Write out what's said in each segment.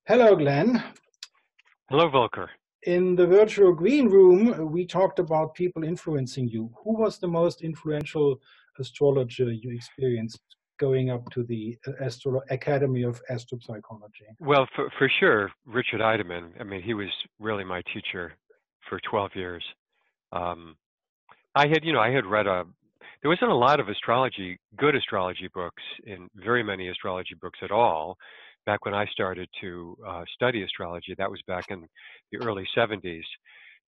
Hello, Glenn. Hello, Volker. In the virtual green room, we talked about people influencing you. Who was the most influential astrologer you experienced going up to the Academy of Astropsychology? Well, for sure, Richard Eidemann. I mean, he was really my teacher for 12 years. I had read there wasn't a lot of good astrology books, in very many astrology books at all, back when I started to study astrology. That was back in the early 70s.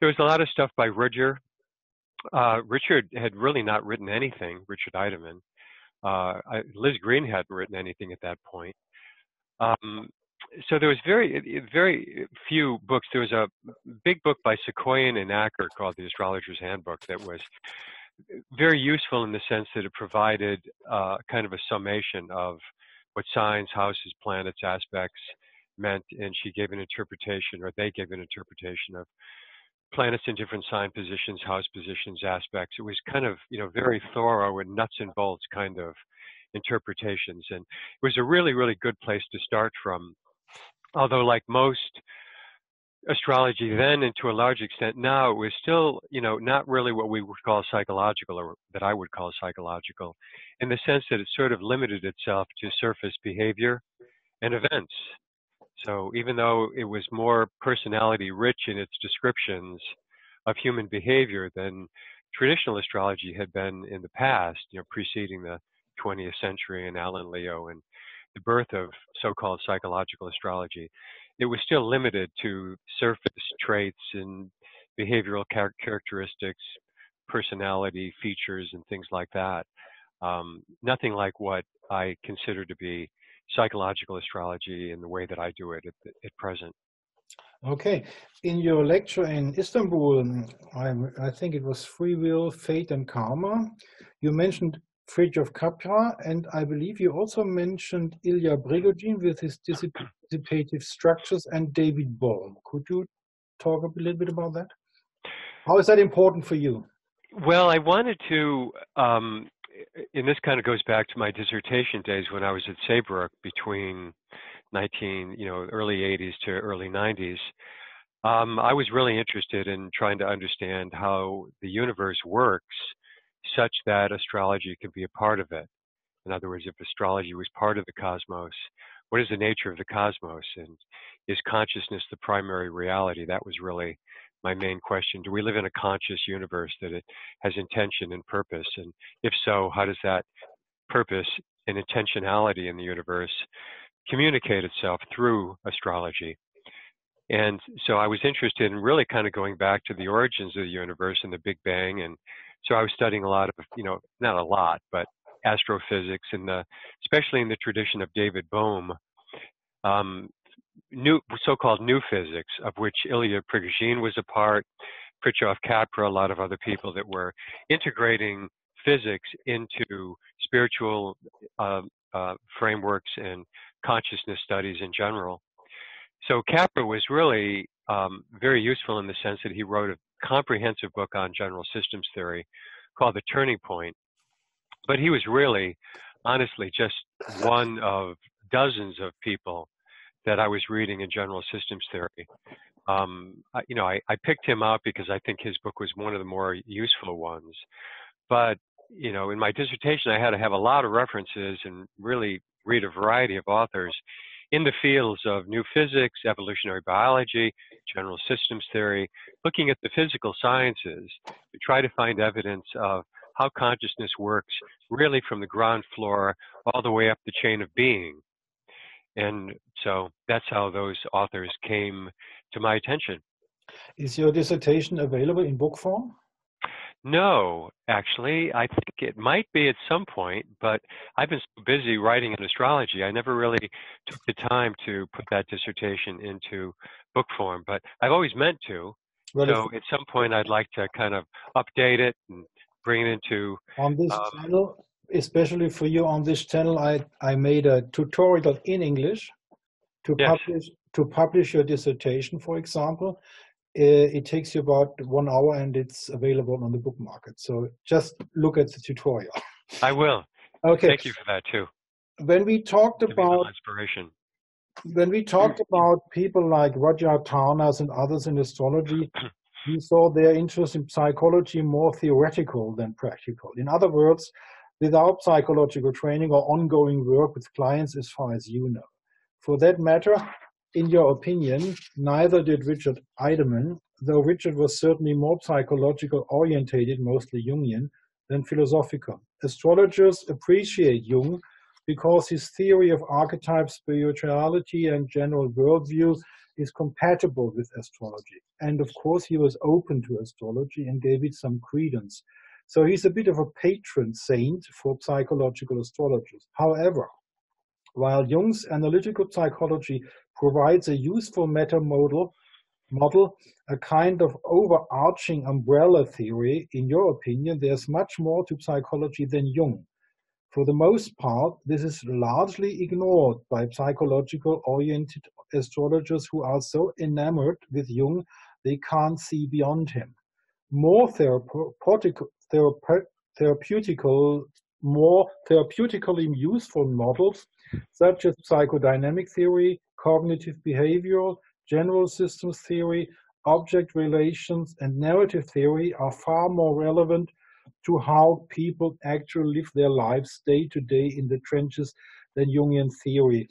There was a lot of stuff by Richard. Richard had really not written anything, Richard Eidemann. Liz Green hadn't written anything at that point. So there was very few books. There was a big book by Sequoian and Acker called The Astrologer's Handbook that was very useful in the sense that it provided kind of a summation of what signs, houses, planets, aspects meant, and she gave an interpretation, or they gave an interpretation of planets in different sign positions, house positions, aspects. It was kind of, very thorough and nuts and bolts kind of interpretations, and it was a really, really good place to start from. Although, like most astrology then, and to a large extent now, it was still, not really what we would call psychological, or that I would call psychological, in the sense that it sort of limited itself to surface behavior and events. So even though it was more personality rich in its descriptions of human behavior than traditional astrology had been in the past, preceding the 20th century and Alan Leo and the birth of so-called psychological astrology, it was still limited to surface traits and behavioral characteristics, personality features, and things like that. Nothing like what I consider to be psychological astrology in the way that I do it at present. Okay. In your lecture in Istanbul, I think it was Free Will, Fate, and Karma, you mentioned Friedrich Capra, and I believe you also mentioned Ilya Prigogine with his dissipative structures and David Bohm. Could you talk a little bit about that? How is that important for you? Well, I wanted to, and this kind of goes back to my dissertation days when I was at Saybrook between early 80s to early 90s. I was really interested in trying to understand how the universe works such that astrology could be a part of it. In other words, if astrology was part of the cosmos, what is the nature of the cosmos? And is consciousness the primary reality? That was really my main question. Do we live in a conscious universe that it has intention and purpose? And if so, how does that purpose and intentionality in the universe communicate itself through astrology? And so I was interested in really kind of going back to the origins of the universe and the Big Bang. And so I was studying a lot of, not a lot, but astrophysics, especially in the tradition of David Bohm, so-called new physics, of which Ilya Prigogine was a part, Fritjof Capra, a lot of other people that were integrating physics into spiritual frameworks and consciousness studies in general. So Capra was really very useful in the sense that he wrote a comprehensive book on general systems theory called The Turning Point. But he was really, honestly, just one of dozens of people that I was reading in general systems theory. I picked him out because I think his book was one of the more useful ones. But, in my dissertation, I had to have a lot of references and really read a variety of authors in the fields of new physics, evolutionary biology, general systems theory, looking at the physical sciences to try to find evidence of how consciousness works really from the ground floor all the way up the chain of being. And so that's how those authors came to my attention. Is your dissertation available in book form? No, actually, I think it might be at some point, but I've been so busy writing in astrology, I never really took the time to put that dissertation into book form, but I've always meant to. Well, so at some point, I'd like to kind of update it and bring it into... On this channel, especially for you on this channel, I made a tutorial in English to publish your dissertation, for example. It takes you about 1 hour and it's available on the book market. So just look at the tutorial. I will. Okay. Thank you for that too. When we talked about inspiration. When we talked about people like Roger Tarnas and others in astrology, we saw their interest in psychology more theoretical than practical. In other words, without psychological training or ongoing work with clients as far as you know. For that matter, in your opinion, neither did Richard Eidemann, though Richard was certainly more psychological orientated, mostly Jungian, than philosophical. Astrologers appreciate Jung because his theory of archetypes, spirituality, and general worldview is compatible with astrology. And of course, he was open to astrology and gave it some credence. So he's a bit of a patron saint for psychological astrologers. However, while Jung's analytical psychology provides a useful meta model, a kind of overarching umbrella theory, in your opinion, there's much more to psychology than Jung. For the most part, this is largely ignored by psychological-oriented astrologers who are so enamored with Jung they can't see beyond him. More therapeutically useful models, such as psychodynamic theory, cognitive behavioral, general systems theory, object relations, and narrative theory, are far more relevant to how people actually live their lives day to day in the trenches than Jungian theory.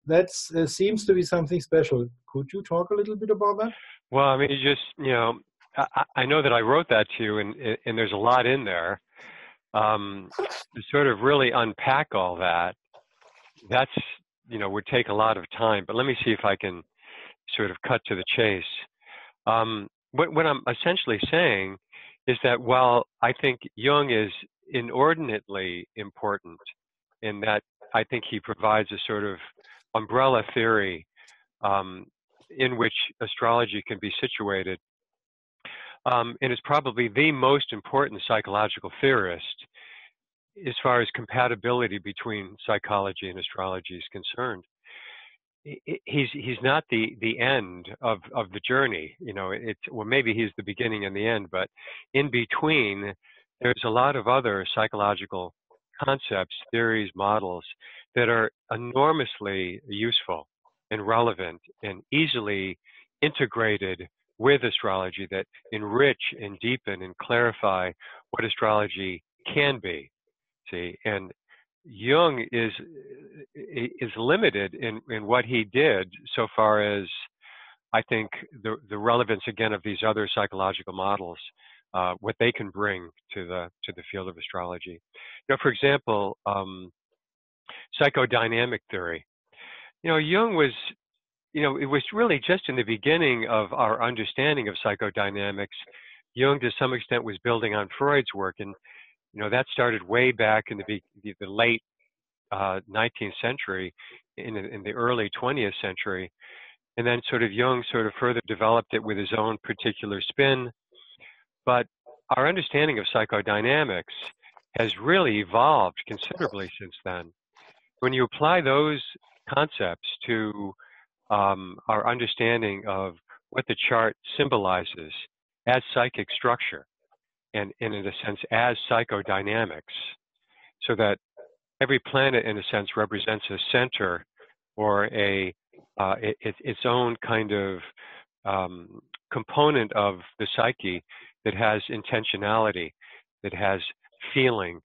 That seems to be something special. Could you talk a little bit about that? Well, I mean, I know that I wrote that to you, and there's a lot in there. To sort of really unpack all that, that's, would take a lot of time. But let me see if I can sort of cut to the chase. What I'm essentially saying is that while I think Jung is inordinately important in that I think he provides a sort of umbrella theory in which astrology can be situated, and is probably the most important psychological theorist as far as compatibility between psychology and astrology is concerned. He's not the end of the journey, well, maybe he's the beginning and the end, but in between, there's a lot of other psychological concepts, theories, models that are enormously useful and relevant and easily integrated with astrology that enrich and deepen and clarify what astrology can be. See, and Jung is limited in what he did so far as I think the relevance again of these other psychological models, what they can bring to the field of astrology. For example, psychodynamic theory. Jung was, it was really just in the beginning of our understanding of psychodynamics. Jung, to some extent, was building on Freud's work, and that started way back in the late 19th century, in the early 20th century, and then Jung further developed it with his own particular spin. But our understanding of psychodynamics has really evolved considerably since then. When you apply those concepts to our understanding of what the chart symbolizes as psychic structure, and in a sense as psychodynamics, so that every planet in a sense represents a center or its own kind of component of the psyche that has intentionality, that has feeling,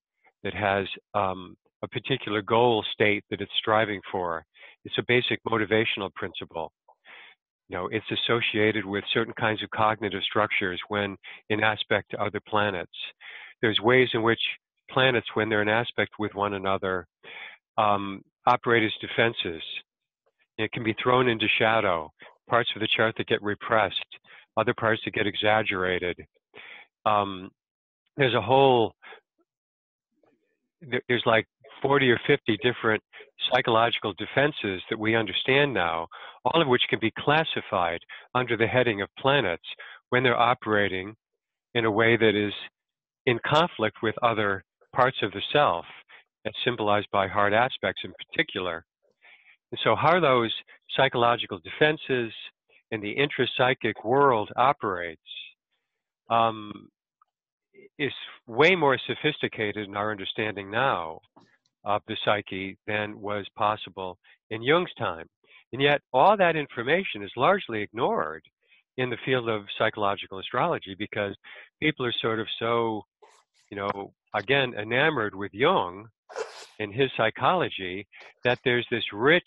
that has a particular goal state that it's striving for. It's a basic motivational principle. It's associated with certain kinds of cognitive structures when in aspect to other planets. There's ways in which planets, when they're in aspect with one another, operate as defenses. It can be thrown into shadow, parts of the chart that get repressed, other parts that get exaggerated. There's like 40 or 50 different psychological defenses that we understand now, all of which can be classified under the heading of planets when they're operating in a way that is in conflict with other parts of the self, as symbolized by hard aspects in particular. And so how those psychological defenses in the intrapsychic world operates is way more sophisticated in our understanding now of the psyche than was possible in Jung's time. And yet all that information is largely ignored in the field of psychological astrology because people are sort of so, again, enamored with Jung and his psychology that there's this rich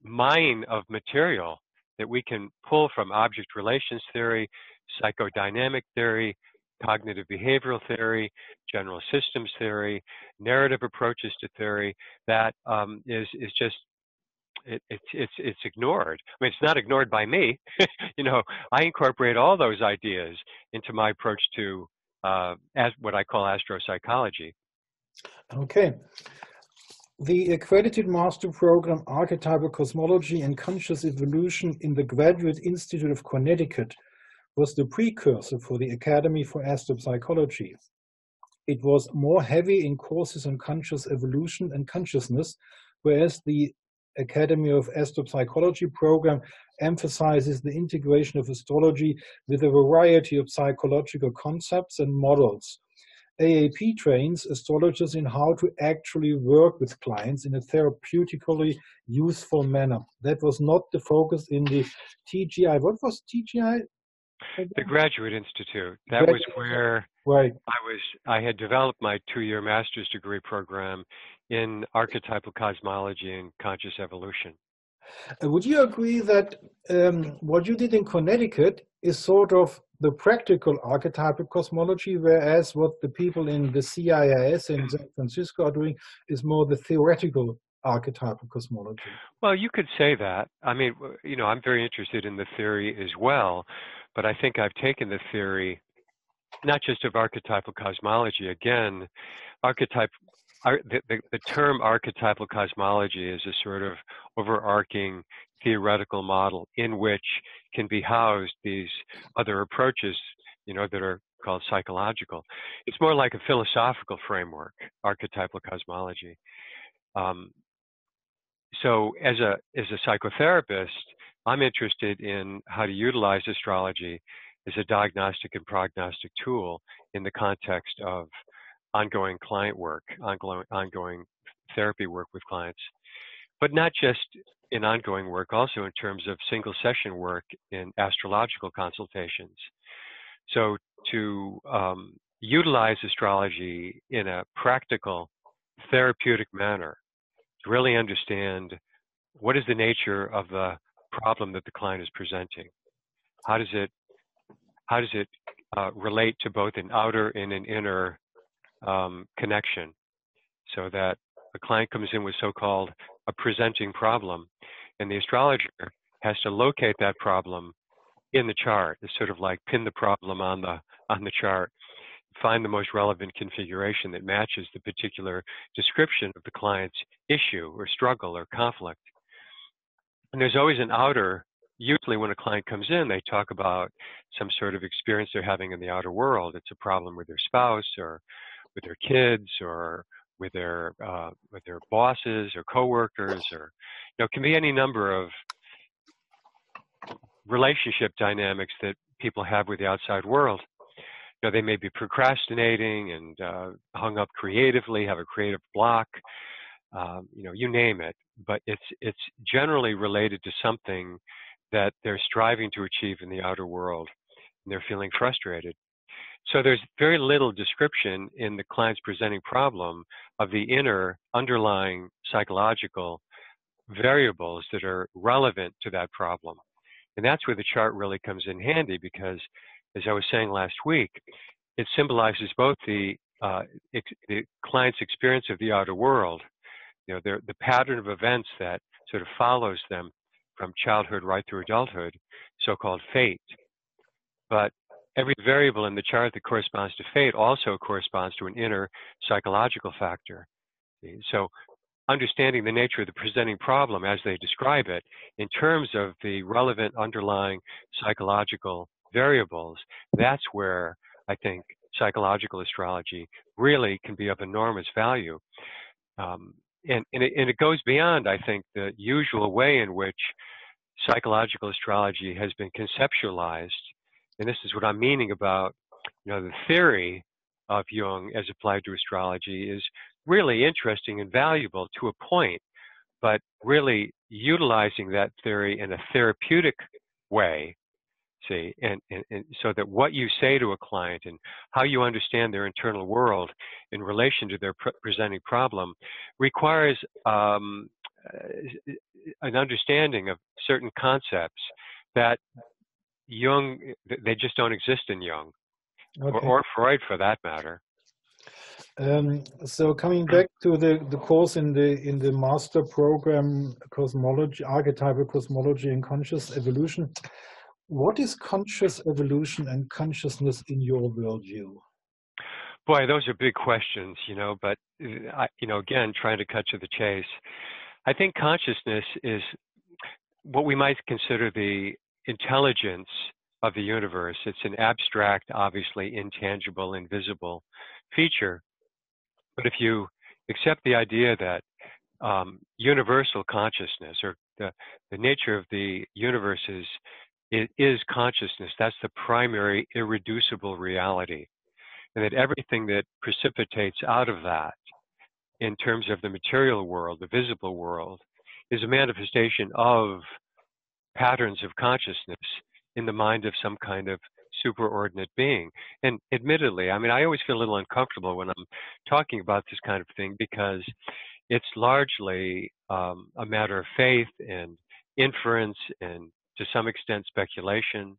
mine of material that we can pull from object relations theory, psychodynamic theory, cognitive behavioral theory, general systems theory, narrative approaches to theory that is just it's ignored. I mean, it's not ignored by me. I incorporate all those ideas into my approach to as what I call astropsychology. Okay. The accredited master program Archetypal Cosmology and Conscious Evolution in the Graduate Institute of Connecticut was the precursor for the Academy for Astropsychology. It was more heavy in courses on conscious evolution and consciousness, whereas the Academy of Astropsychology program emphasizes the integration of astrology with a variety of psychological concepts and models. AAP trains astrologers in how to actually work with clients in a therapeutically useful manner. That was not the focus in the TGI. What was TGI? The Graduate Institute. That was where I had developed my 2-year master's degree program in archetypal cosmology and conscious evolution. Would you agree that what you did in Connecticut is sort of the practical archetypal cosmology, whereas what the people in the CIIS in San Francisco are doing is more the theoretical archetypal cosmology? Well, you could say that. I mean, I'm very interested in the theory as well, but I think I've taken the theory not just of archetypal cosmology. Again, the term archetypal cosmology is a sort of overarching theoretical model in which can be housed these other approaches, that are called psychological. It's more like a philosophical framework, archetypal cosmology. So as a psychotherapist, I'm interested in how to utilize astrology as a diagnostic and prognostic tool in the context of ongoing client work, ongoing therapy work with clients, but not just in ongoing work, also in terms of single session work in astrological consultations. So to utilize astrology in a practical, therapeutic manner, to really understand what is the nature of the problem that the client is presenting. How does it relate to both an outer and an inner connection, so that a client comes in with so-called a presenting problem, and the astrologer has to locate that problem in the chart. It's sort of like pin the problem on the chart, find the most relevant configuration that matches the particular description of the client's issue or struggle or conflict. And there's always an outer. Usually when a client comes in, they talk about some sort of experience they're having in the outer world. It's a problem with their spouse or with their kids or with their bosses or coworkers, or it can be any number of relationship dynamics that people have with the outside world. They may be procrastinating and hung up creatively, have a creative block, you name it. But it's generally related to something that they're striving to achieve in the outer world, and they're feeling frustrated. So there's very little description in the client's presenting problem of the inner underlying psychological variables that are relevant to that problem. And that's where the chart really comes in handy, because, as I was saying last week, it symbolizes both the client's experience of the outer world, the pattern of events that sort of follows them from childhood right through adulthood, so-called fate. But every variable in the chart that corresponds to fate also corresponds to an inner psychological factor. So understanding the nature of the presenting problem as they describe it in terms of the relevant underlying psychological variables, that's where I think psychological astrology really can be of enormous value. And it goes beyond, I think, the usual way in which psychological astrology has been conceptualized. And this is what I'm meaning about, the theory of Jung as applied to astrology is really interesting and valuable to a point, but really utilizing that theory in a therapeutic way, see, and so that what you say to a client and how you understand their internal world in relation to their presenting problem requires an understanding of certain concepts that Jung, they just don't exist in Jung, Okay. or Freud for that matter. So coming back to the course in the master program, cosmology, archetypal cosmology and conscious evolution, what is conscious evolution and consciousness in your worldview? Boy, those are big questions, but again, trying to cut to the chase. I think consciousness is what we might consider the intelligence of the universe. It's an abstract, obviously intangible, invisible feature. But if you accept the idea that universal consciousness, or the nature of the universe is consciousness, that's the primary irreducible reality, and that everything that precipitates out of that in terms of the material world, the visible world, is a manifestation of patterns of consciousness in the mind of some kind of superordinate being. And admittedly, I always feel a little uncomfortable when I'm talking about this kind of thing, because it's largely a matter of faith and inference and to some extent speculation.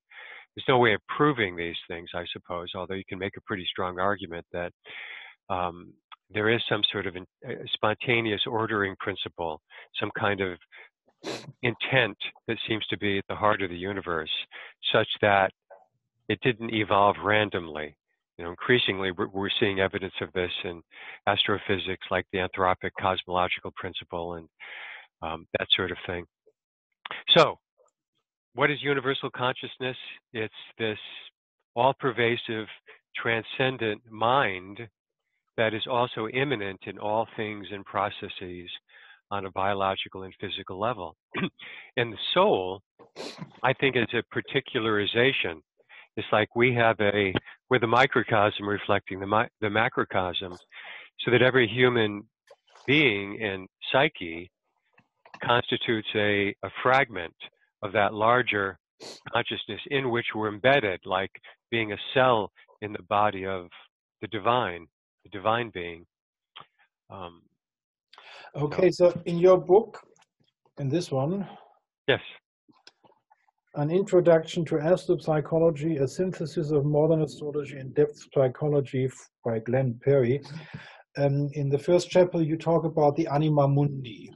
There's no way of proving these things, I suppose, although you can make a pretty strong argument that there is some sort of spontaneous ordering principle, some kind of intent that seems to be at the heart of the universe, such that it didn't evolve randomly. Increasingly, we're seeing evidence of this in astrophysics, like the anthropic cosmological principle and that sort of thing. So, what is universal consciousness? It's this all-pervasive, transcendent mind that is also immanent in all things and processes on a biological and physical level. And the soul, I think, is a particularization. It's like we're the microcosm reflecting the macrocosm, so that every human being and psyche constitutes a fragment of that larger consciousness in which we're embedded, like being a cell in the body of the divine being. Okay, so in your book, in this one, yes, An Introduction to Astropsychology, a synthesis of modern astrology and depth psychology by Glenn Perry. In the first chapter, you talk about the anima mundi,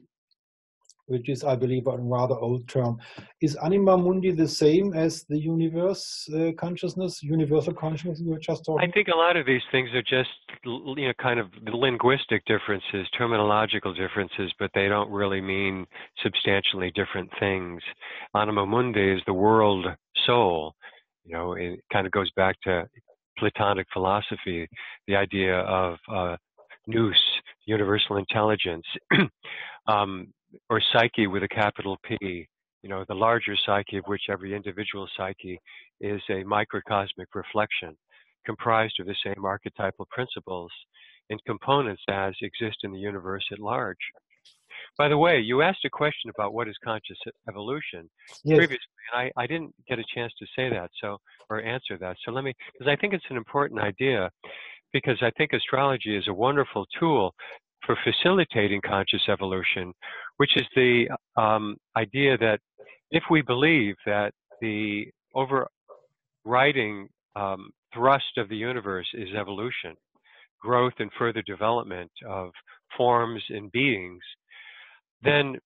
which is, I believe, a rather old term. Is anima mundi the same as the universe consciousness, universal consciousness you were just talking about? I think a lot of these things are just, kind of linguistic differences, terminological differences, but they don't really mean substantially different things. Anima mundi is the world soul. It kind of goes back to Platonic philosophy, the idea of nous, universal intelligence. Or psyche with a capital P, the larger psyche, of which every individual psyche is a microcosmic reflection, comprised of the same archetypal principles and components as exist in the universe at large. By the way, you asked a question about what is conscious evolution previously, and I didn't get a chance to say that, or answer that. So because I think it's an important idea, because I think astrology is a wonderful tool for facilitating conscious evolution, which is the idea that if we believe that the overriding thrust of the universe is evolution, growth and further development of forms and beings, then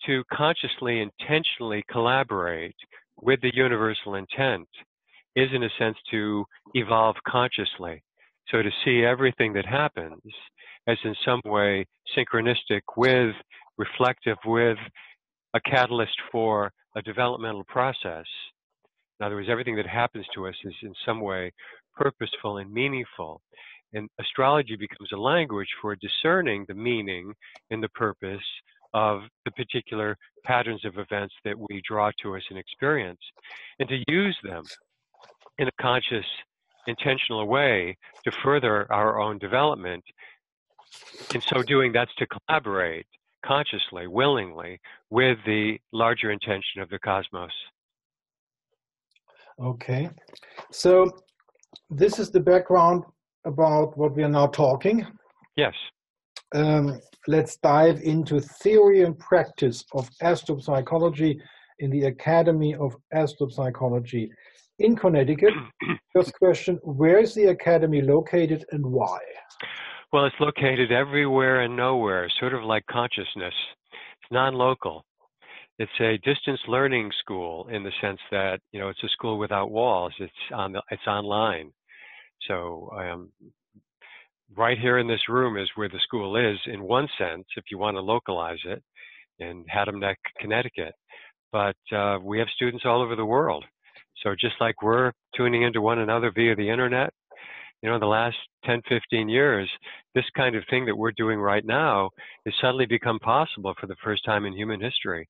to consciously, intentionally collaborate with the universal intent is, in a sense, to evolve consciously. So to see everything that happens as in some way synchronistic with, reflective with, a catalyst for a developmental process. In other words, everything that happens to us is in some way purposeful and meaningful. And astrology becomes a language for discerning the meaning and the purpose of the particular patterns of events that we draw to us in experience, and to use them in a conscious, intentional way to further our own development. In so doing, that's to collaborate. consciously, willingly, with the larger intention of the cosmos. Okay. So this is the background about what we are now talking. Yes. Let's dive into theory and practice of astropsychology in the Academy of Astropsychology in Connecticut. First question, where is the Academy located and why? Well, it's located everywhere and nowhere, sort of like consciousness. It's non-local. It's a distance learning school in the sense that, you know, it's a school without walls. It's online. So right here in this room is where the school is in one sense, if you want to localize it, in Haddam Neck, Connecticut. But we have students all over the world. So just like we're tuning into one another via the internet, you know, the last 10, 15 years, this kind of thing that we're doing right now has suddenly become possible for the first time in human history.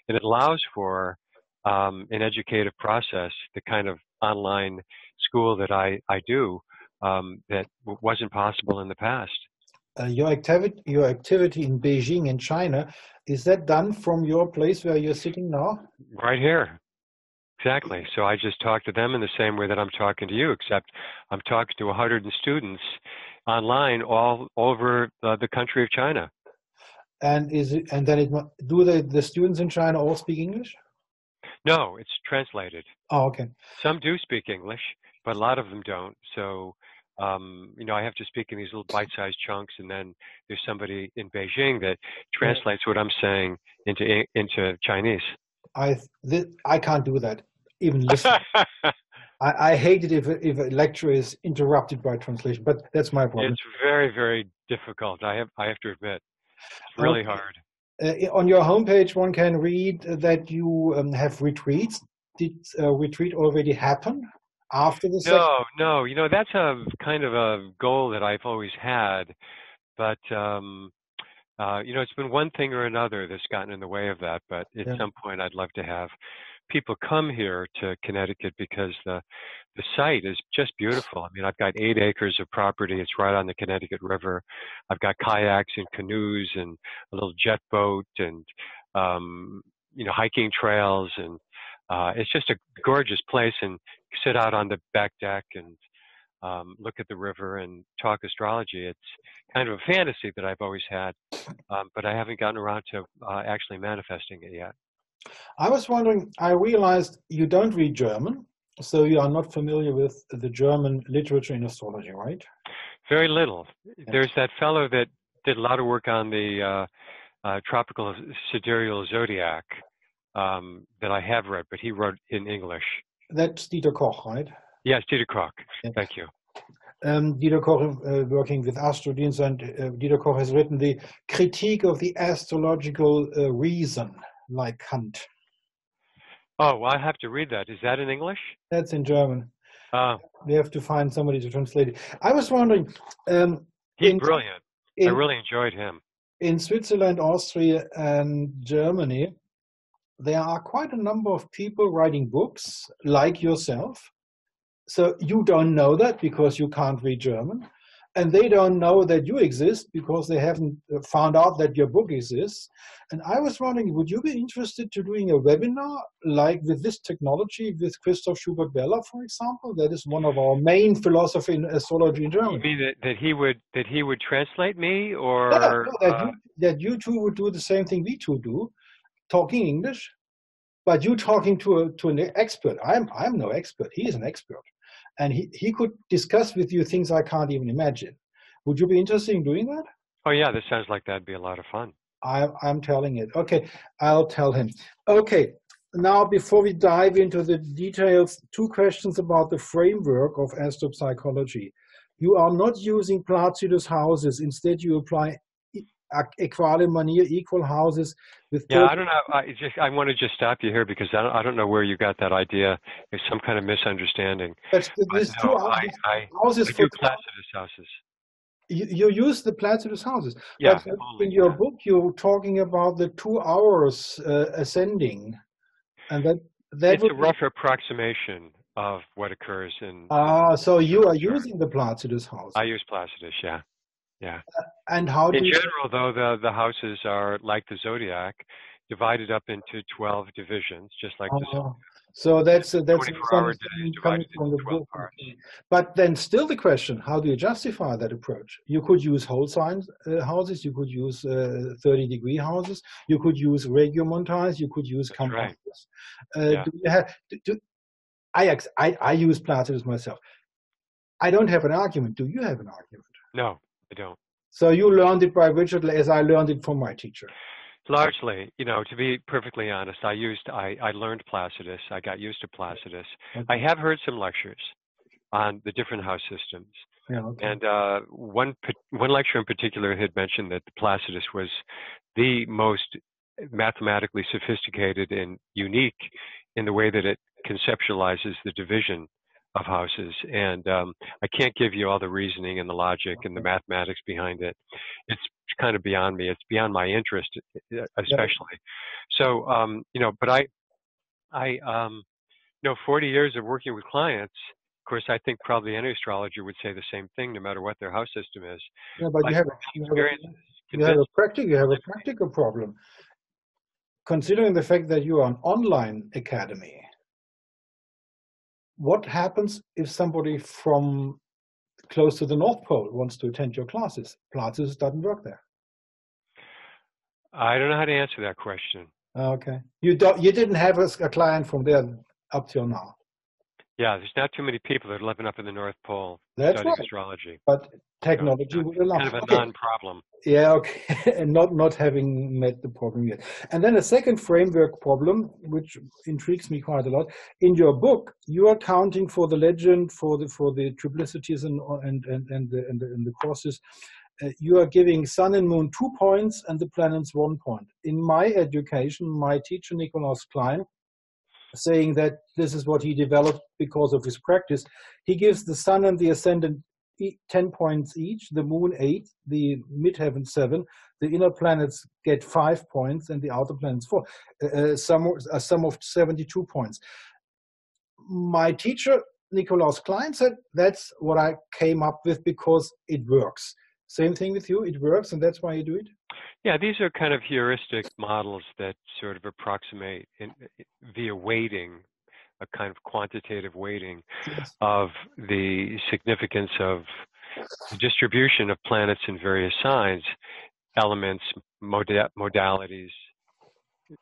And it allows for an educative process, the kind of online school that I do, that wasn't possible in the past. Your activity in Beijing in China, is that done from your place where you're sitting now? Right here. Exactly. So I just talk to them in the same way that I'm talking to you, except I'm talking to 100 students online all over the country of China. And do the students in China all speak English? No, it's translated. Oh, okay. Some do speak English, but a lot of them don't. So, you know, I have to speak in these little bite-sized chunks, and then there's somebody in Beijing that translates what I'm saying into Chinese. I can't do that. Even listen. I hate it if a lecture is interrupted by translation, but that's my problem. It's very, very difficult. I have to admit, it's really hard. On your homepage, one can read that you have retreats. Did a retreat already happen after the second? No. You know, that's a kind of a goal that I've always had, but you know, it's been one thing or another that's gotten in the way of that. But at some point, I'd love to have people come here to Connecticut because the site is just beautiful. I mean, I've got 8 acres of property. It's right on the Connecticut River. I've got kayaks and canoes and a little jet boat and, you know, hiking trails. And it's just a gorgeous place, and sit out on the back deck and look at the river and talk astrology. It's kind of a fantasy that I've always had, but I haven't gotten around to actually manifesting it yet. I was wondering, I realized you don't read German, so you are not familiar with the German literature in astrology, right? Very little. There's that fellow that did a lot of work on the tropical sidereal zodiac that I have read, but he wrote in English. That's Dieter Koch, right? Yes, Dieter Koch. Yeah. Thank you. Dieter Koch, working with Astrodienst, and Dieter Koch has written the critique of the astrological reason, like Kant. Oh, well, I have to read that. Is that in English? That's in German. We have to find somebody to translate it. I was wondering. He's brilliant. I really enjoyed him. In Switzerland, Austria, and Germany, there are quite a number of people writing books like yourself. So you don't know that because you can't read German. And they don't know that you exist because they haven't found out that your book exists. And I was wondering, would you be interested to doing a webinar like with this technology with Christoph Schubert-Bella, for example? That is one of our main philosophers in astrology in Germany. You mean that he would translate me, or that you two would do the same thing we two do, talking English, but you talking to an expert. I'm no expert. He is an expert. And he could discuss with you things I can't even imagine. Would you be interested in doing that? Oh, yeah, this sounds like that'd be a lot of fun. I'm telling it. Okay, I'll tell him. Okay, now before we dive into the details, 2 questions about the framework of astropsychology. You are not using Placidus houses. Instead, you apply equale manier, equal houses with. Yeah, I don't know. I want to just stop you here because I don't know where you got that idea. It's some kind of misunderstanding. There's no, 2 houses for Placidus houses. You use the Placidus houses. Yeah. But in your book, you're talking about the 2 hours ascending, and that it's a rough approximation of what occurs in. So you are using the Placidus house. I use Placidus, yeah. Yeah. And how In do you... general, though, the houses are like the zodiac, divided up into 12 divisions, just like the So that's a 24-hour day is misunderstanding coming divided from into the 12 book. parts. Okay. But then still the question, how do you justify that approach? You could use whole sign houses, you could use 30-degree houses, you could use regiomontans, you could use That's compasses. right. Yeah. Do you have, I use Placidus myself. I don't have an argument. Do you have an argument? No, I don't. So you learned it by Richard as I learned it from my teacher. Largely, to be perfectly honest, I learned Placidus. I got used to Placidus. Okay. I have heard some lectures on the different house systems. Yeah, okay. And one lecturer in particular had mentioned that Placidus was the most mathematically sophisticated and unique in the way that it conceptualizes the division of houses. And I can't give you all the reasoning and the logic and the mathematics behind it. It's kind of beyond me. It's beyond my interest, especially. So, but I 40 years of working with clients. Of course, I think probably any astrologer would say the same thing, no matter what their house system is. Yeah, but you have a practical problem. Considering the fact that you are an online academy, what happens if somebody from close to the North Pole wants to attend your classes? Placidus doesn't work there. I don't know how to answer that question. Okay. You didn't have a client from there up till now. Yeah, there's not too many people that are living up in the North Pole studying astrology. But technology will allow. Kind of a non-problem. Yeah, okay, and not having met the problem yet. And then a second framework problem, which intrigues me quite a lot. In your book, you are counting for the legend, for the triplicities and the crosses. You are giving Sun and Moon 2 points and the planets 1 point. In my education, my teacher Nikolaus Klein, saying that this is what he developed because of his practice, he gives the Sun and the Ascendant 10 points each, the Moon 8, the midheaven 7, the inner planets get 5 points, and the outer planets 4. A sum of 72 points. My teacher, Nikolaus Klein, said that's what I came up with because it works. Same thing with you, it works, and that's why you do it? Yeah, these are kind of heuristic models that sort of approximate via weighting, a kind of quantitative weighting of the significance of the distribution of planets in various signs, elements, modalities,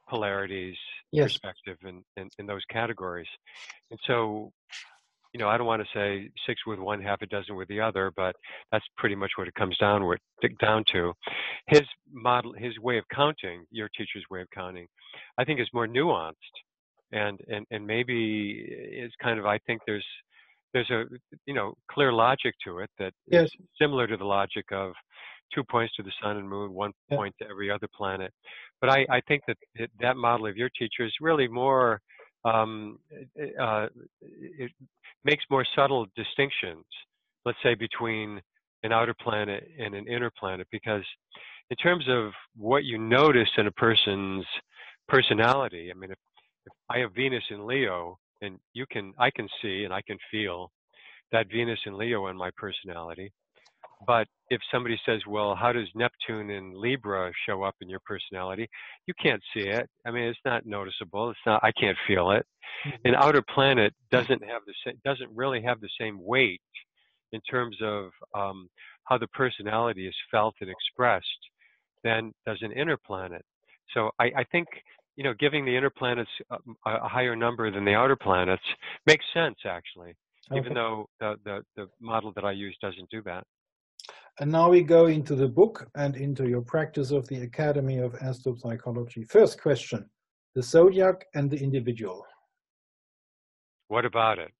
polarities, perspective, in those categories. And so, I don't want to say 6 with one, half a dozen with the other, but that's pretty much what it comes down to. His model, his way of counting, your teacher's way of counting, I think is more nuanced, and maybe it's kind of, I think there's a clear logic to it that is similar to the logic of 2 points to the Sun and Moon, 1 point to every other planet. But I think that model of your teacher is really more. It makes more subtle distinctions, let's say, between an outer planet and an inner planet, because in terms of what you notice in a person's personality, I mean, if I have Venus in Leo, and I can see and I can feel that Venus in Leo in my personality. But if somebody says, well, how does Neptune in Libra show up in your personality? You can't see it. I mean, it's not noticeable. I can't feel it. An outer planet doesn't really have the same weight in terms of how the personality is felt and expressed than does an inner planet. So I think, giving the inner planets a higher number than the outer planets makes sense, actually, even though the model that I use doesn't do that. And now we go into the book and into your practice of the Academy of Astropsychology. First question, the zodiac and the individual. What about it?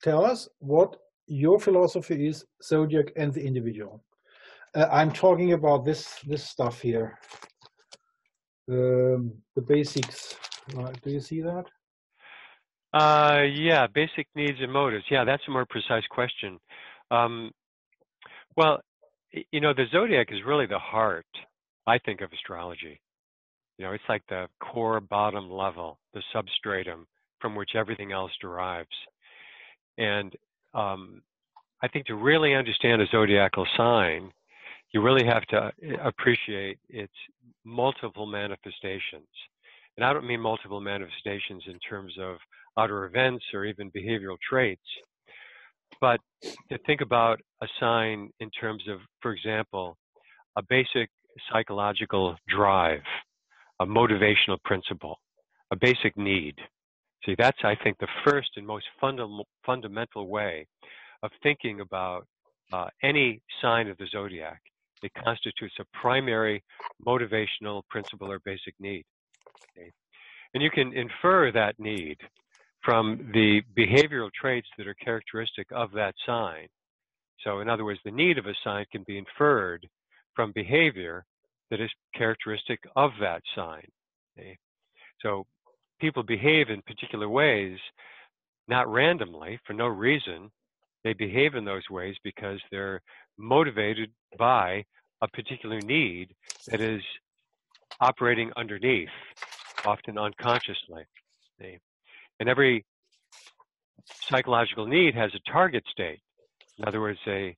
Tell us what your philosophy is, zodiac and the individual. I'm talking about this stuff here, the basics. Do you see that? Yeah, basic needs and motives. Yeah, that's a more precise question. Well, the zodiac is really the heart, I think, of astrology. It's like the core bottom level, the substratum from which everything else derives. And I think to really understand a zodiacal sign, you really have to appreciate its multiple manifestations. And I don't mean multiple manifestations in terms of outer events or even behavioral traits, but to think about a sign in terms of, for example, a basic psychological drive, a motivational principle, a basic need. See, that's, I think, the first and most fundamental way of thinking about any sign of the zodiac. It constitutes a primary motivational principle or basic need. Okay? And you can infer that need from the behavioral traits that are characteristic of that sign. So in other words, the need of a sign can be inferred from behavior that is characteristic of that sign. Okay? So people behave in particular ways, not randomly, for no reason. They behave in those ways because they're motivated by a particular need that is operating underneath, often unconsciously. Okay? And every psychological need has a target state. In other words, a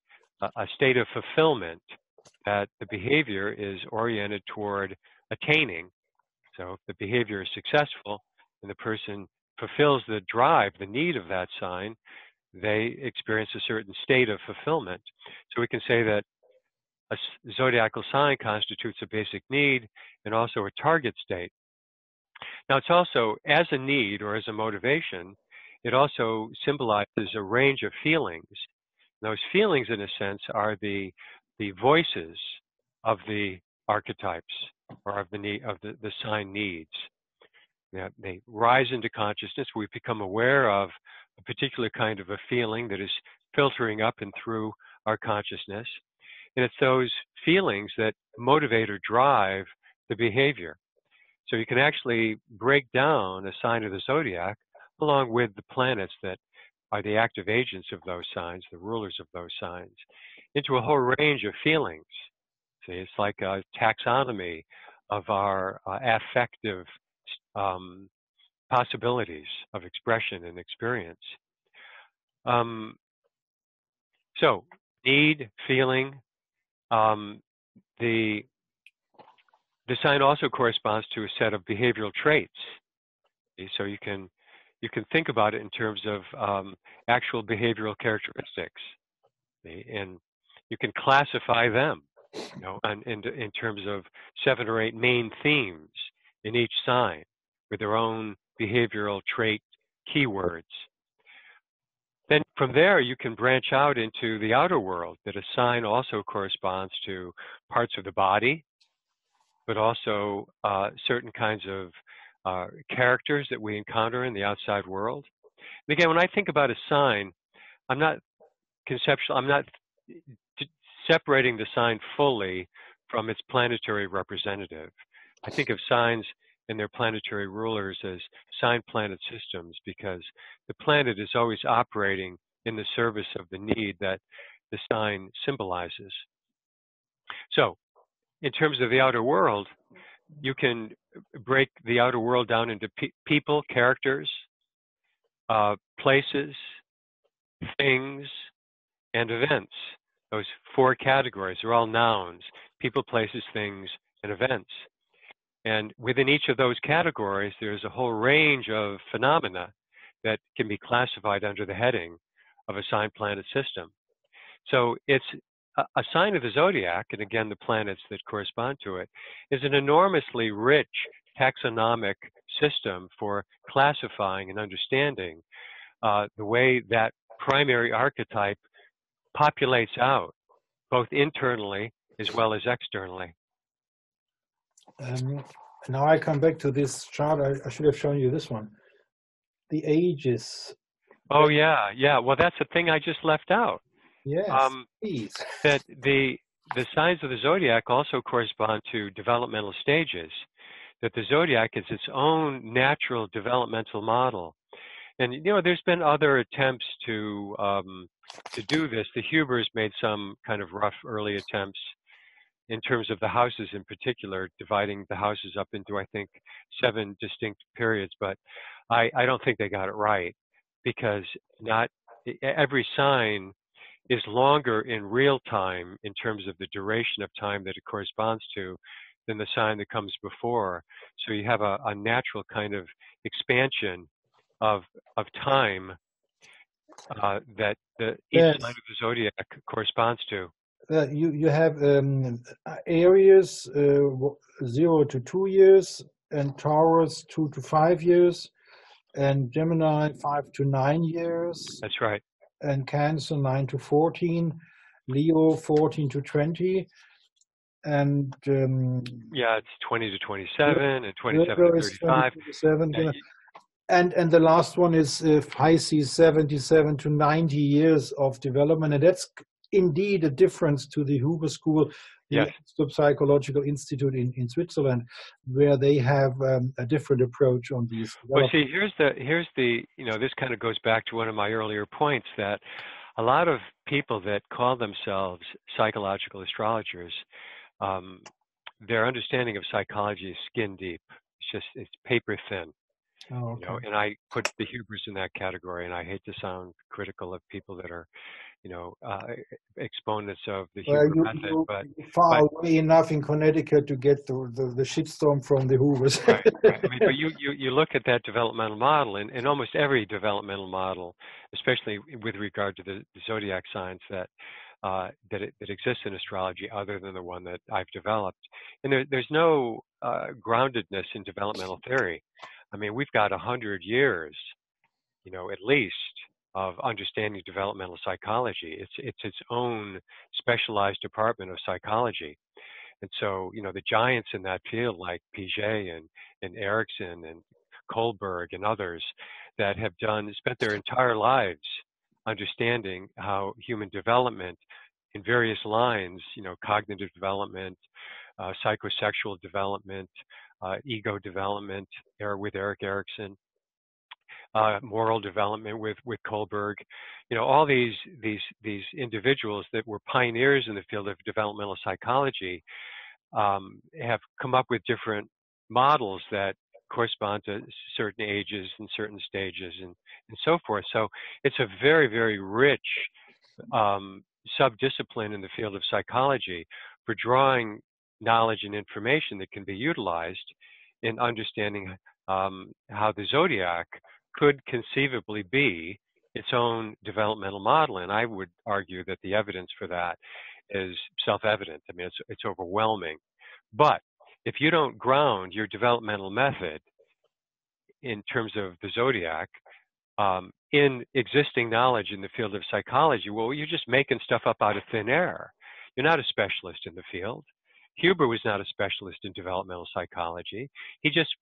state of fulfillment that the behavior is oriented toward attaining. So if the behavior is successful and the person fulfills the drive, the need of that sign, they experience a certain state of fulfillment. So we can say that a zodiacal sign constitutes a basic need and also a target state. Now, it's also, as a need or as a motivation, it also symbolizes a range of feelings. Those feelings, in a sense, are the voices of the archetypes or of the sign needs. They rise into consciousness. We become aware of a particular kind of a feeling that is filtering up and through our consciousness. And it's those feelings that motivate or drive the behavior. So you can actually break down a sign of the zodiac along with the planets that are the active agents of those signs, the rulers of those signs, into a whole range of feelings. See, it's like a taxonomy of our affective possibilities of expression and experience. So, need, feeling. The sign also corresponds to a set of behavioral traits. So you can think about it in terms of actual behavioral characteristics, and you can classify them, in terms of 7 or 8 main themes in each sign with their own behavioral trait keywords. Then from there, you can branch out into the outer world, that a sign also corresponds to parts of the body, but also certain kinds of characters that we encounter in the outside world. And again, when I think about a sign, I'm not separating the sign fully from its planetary representative. I think of signs and their planetary rulers as sign planet systems, because the planet is always operating in the service of the need that the sign symbolizes. So, in terms of the outer world, you can break the outer world down into people, characters, places, things, and events. Those 4 categories are all nouns: people, places, things, and events. And within each of those categories, there's a whole range of phenomena that can be classified under the heading of a sign planet system. So it's a sign of the zodiac, and again, the planets that correspond to it, is an enormously rich taxonomic system for classifying and understanding the way that primary archetype populates out, both internally as well as externally. Now I come back to this chart. I should have shown you this one. The ages. Oh, yeah. Well, that's the thing I just left out. Yes, please. That the signs of the zodiac also correspond to developmental stages, that the zodiac is its own natural developmental model. And, there's been other attempts to do this. The Hubers made some kind of rough early attempts in terms of the houses in particular, dividing the houses up into, I think, 7 distinct periods. But I don't think they got it right, because not every sign is longer in real time in terms of the duration of time that it corresponds to than the sign that comes before. So you have a natural kind of expansion of time that each Yes. sign of the zodiac corresponds to. You have Aries 0 to 2 years, and Taurus 2 to 5 years, and Gemini 5 to 9 years, That's right. and Cancer 9 to 14, Leo 14 to 20, and Yeah, it's 20 to 27 and 27 Virgo to is 35. 20 to 7, Yeah, and the last one is Pisces 77 to 90 years of development, and that's indeed a difference to the Huber School, the yes. Psychological Institute in Switzerland, where they have a different approach on these. Well, see, here's the this kind of goes back to one of my earlier points, that a lot of people that call themselves psychological astrologers, their understanding of psychology is skin deep. It's paper thin. Oh, okay. And I put the Hubers in that category, and I hate to sound critical of people that are, exponents of the Huber method, but far away enough in Connecticut to get the shitstorm from the Hoovers. right. I mean, but you look at that developmental model, and almost every developmental model, especially with regard to the zodiac signs that exists in astrology, other than the one that I've developed, and there's no groundedness in developmental theory. I mean, we've got 100 years, at least, of understanding developmental psychology. It's its own specialized department of psychology. And so, the giants in that field, like Piaget and Erickson and Kohlberg and others, that have spent their entire lives understanding how human development in various lines, cognitive development, psychosexual development, ego development, with Erik Erikson, moral development with Kohlberg, all these individuals that were pioneers in the field of developmental psychology have come up with different models that correspond to certain ages and certain stages and so forth. So it's a very, very rich subdiscipline in the field of psychology for drawing knowledge and information that can be utilized in understanding how the zodiac could conceivably be its own developmental model. And I would argue that the evidence for that is self-evident. I mean, it's overwhelming. But if you don't ground your developmental method in terms of the zodiac in existing knowledge in the field of psychology, well, you're just making stuff up out of thin air. You're not a specialist in the field. Huber was not a specialist in developmental psychology. He just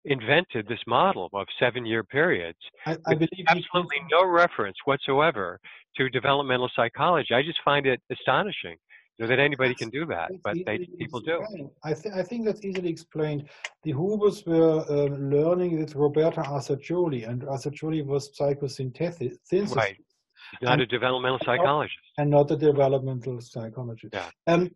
invented this model of 7-year periods. I believe absolutely no reference whatsoever to developmental psychology. I just find it astonishing that anybody can do that, but people do. I think that's easily explained. The Hoovers were learning with Roberta Assagioli, and Assagioli was psychosynthesis. Right. Not a developmental psychologist. And not a developmental psychologist. Yeah.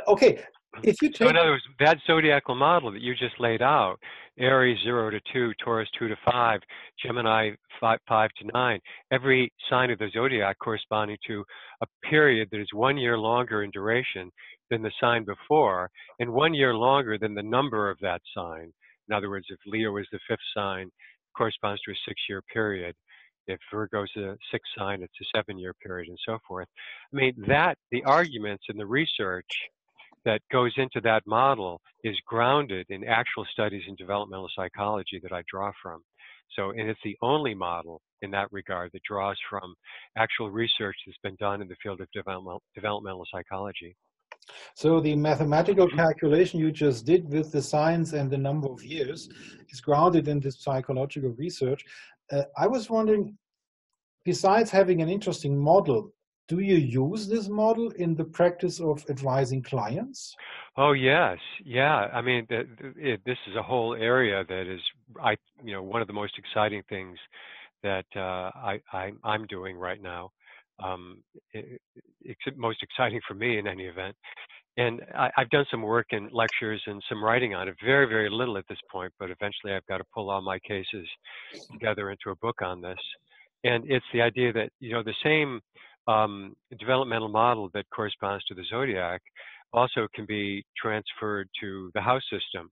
Okay. If you take, so in other words, that zodiacal model that you just laid out, Aries 0 to 2, Taurus 2 to 5, Gemini 5 to 9, every sign of the zodiac corresponding to a period that is 1 year longer in duration than the sign before, and 1 year longer than the number of that sign. In other words, if Leo is the 5th sign, it corresponds to a 6-year period. If Virgo is the 6th sign, it's a 7-year period, and so forth. I mean, the arguments and the research that goes into that model is grounded in actual studies in developmental psychology that I draw from. So, and it's the only model in that regard that draws from actual research that's been done in the field of developmental psychology. So the mathematical calculation you just did with the signs and the number of years is grounded in this psychological research. I was wondering, besides having an interesting model, do you use this model in the practice of advising clients? Oh, yes. Yeah. I mean, this is a whole area that is, one of the most exciting things that I'm doing right now. It's most exciting for me in any event. And I've done some work and lectures and some writing on it, very, very little at this point, but eventually I've got to pull all my cases together into a book on this. And it's the idea that, the same developmental model that corresponds to the zodiac also can be transferred to the house system.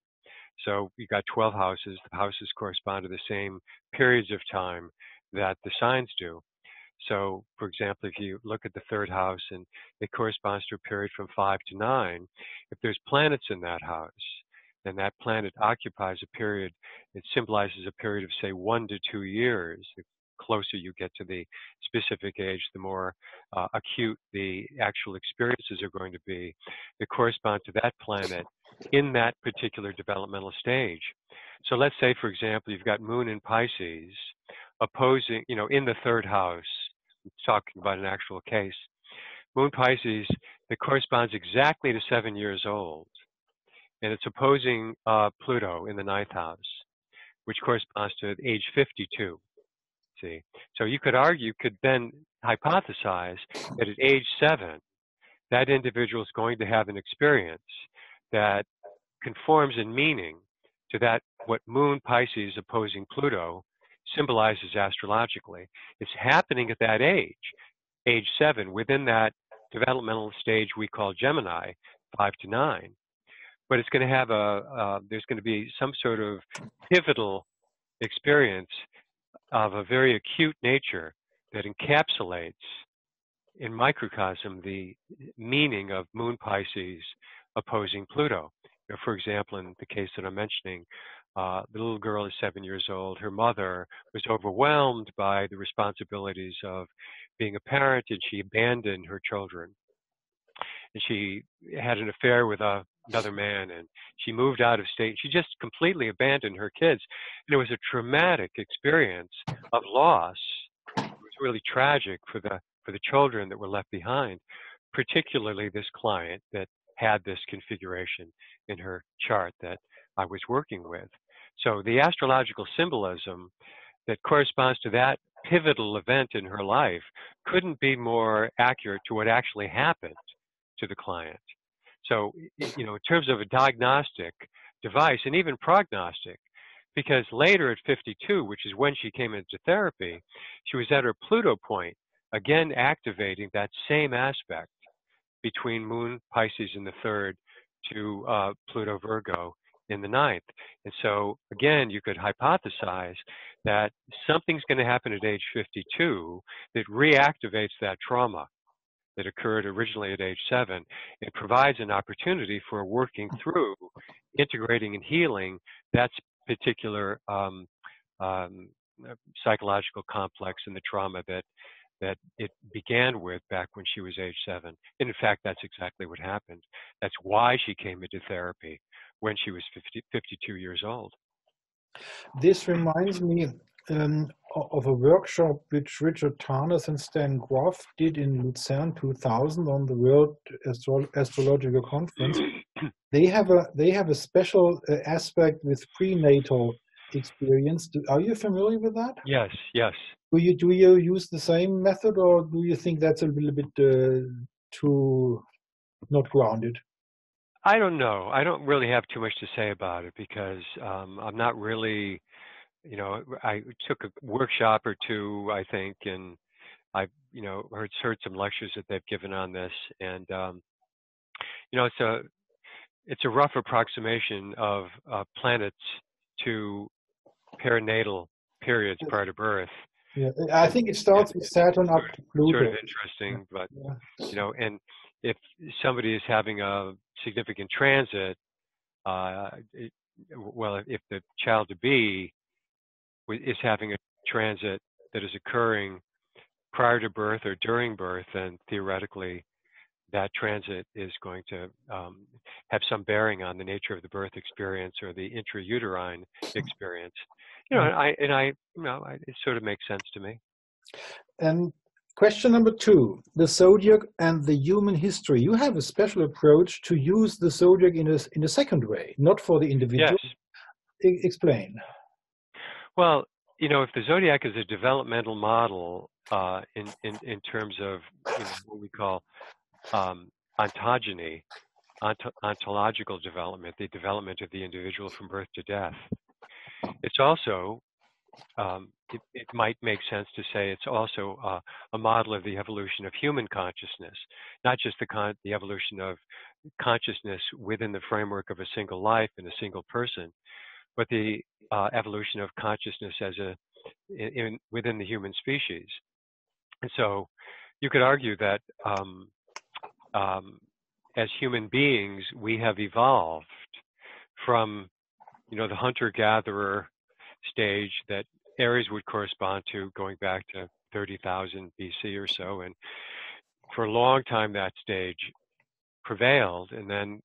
So you got 12 houses. The houses correspond to the same periods of time that the signs do. So, for example, if you look at the third house and it corresponds to a period from 5 to 9, if there's planets in that house, then that planet occupies a period, it symbolizes a period of, say, 1 to 2 years. The closer you get to the specific age, the more acute the actual experiences are going to be that correspond to that planet in that particular developmental stage. So let's say, for example, you've got Moon in Pisces opposing, in the third house. I'm talking about an actual case. Moon Pisces that corresponds exactly to 7 years old, and it's opposing Pluto in the ninth house, which corresponds to age 52. See, so you could then hypothesize that at age 7, that individual is going to have an experience that conforms in meaning to that what Moon Pisces opposing Pluto symbolizes astrologically. It's happening at that age 7, within that developmental stage we call Gemini, 5 to 9. But it's going to have there's going to be some sort of pivotal experience of a very acute nature that encapsulates in microcosm the meaning of Moon Pisces opposing Pluto. For example, in the case that I'm mentioning, the little girl is 7 years old. Her mother was overwhelmed by the responsibilities of being a parent, and she abandoned her children. And she had an affair with another man, and she moved out of state. She just completely abandoned her kids. And it was a traumatic experience of loss. It was really tragic for the children that were left behind, particularly this client that had this configuration in her chart that I was working with. So the astrological symbolism that corresponds to that pivotal event in her life couldn't be more accurate to what actually happened to the client. So, in terms of a diagnostic device and even prognostic, because later at 52, which is when she came into therapy, she was at her Pluto point, again activating that same aspect between Moon Pisces in the third to Pluto Virgo in the ninth. And so, again, you could hypothesize that something's going to happen at age 52 that reactivates that trauma that occurred originally at age 7. It provides an opportunity for working through, integrating and healing that particular psychological complex and the trauma that it began with back when she was age 7. And in fact, that's exactly what happened. That's why she came into therapy when she was 52 years old. This reminds me of a workshop which Richard Tarnas and Stan Groff did in Lucerne 2000 on the World Astrological Conference. They have a special aspect with prenatal experience. Are you familiar with that? Yes, yes. Do you use the same method, or do you think that's a little bit too not grounded? I don't know. I don't really have too much to say about it because I'm not really, I took a workshop or two, I think, and I've, heard some lectures that they've given on this, and it's a rough approximation of planets to perinatal periods prior to birth. Yeah, I think it starts with Saturn up to Pluto. Sort of interesting, but and if somebody is having a significant transit, if the child to be is having a transit that is occurring prior to birth or during birth, then theoretically that transit is going to have some bearing on the nature of the birth experience or the intrauterine experience. It sort of makes sense to me. And question number 2, the zodiac and the human history. You have a special approach to use the zodiac in a second way, not for the individual. Yes. Explain. Well, if the zodiac is a developmental model in terms of what we call ontogeny, ontological development, the development of the individual from birth to death. It's also it might make sense to say it's also a model of the evolution of human consciousness, not just the evolution of consciousness within the framework of a single life and a single person, but the evolution of consciousness as within the human species. And so you could argue that as human beings, we have evolved from, the hunter-gatherer stage that Aries would correspond to going back to 30,000 BC or so. And for a long time, that stage prevailed. And then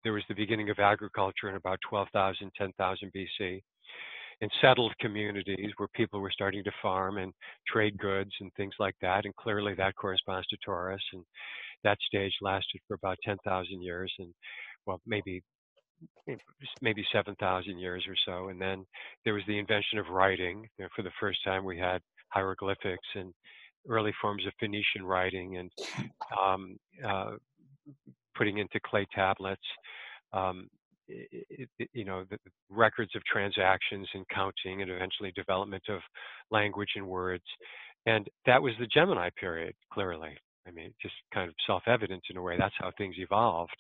there was the beginning of agriculture in about 12,000, 10,000 BC, and settled communities where people were starting to farm and trade goods and things like that. And clearly that corresponds to Taurus. And that stage lasted for about 10,000 years, and well, maybe 7,000 years or so. And then there was the invention of writing. For the first time, we had hieroglyphics and early forms of Phoenician writing, and putting into clay tablets, the records of transactions and counting, and eventually development of language and words. And that was the Gemini period, clearly. I mean, just kind of self-evident in a way. That's how things evolved.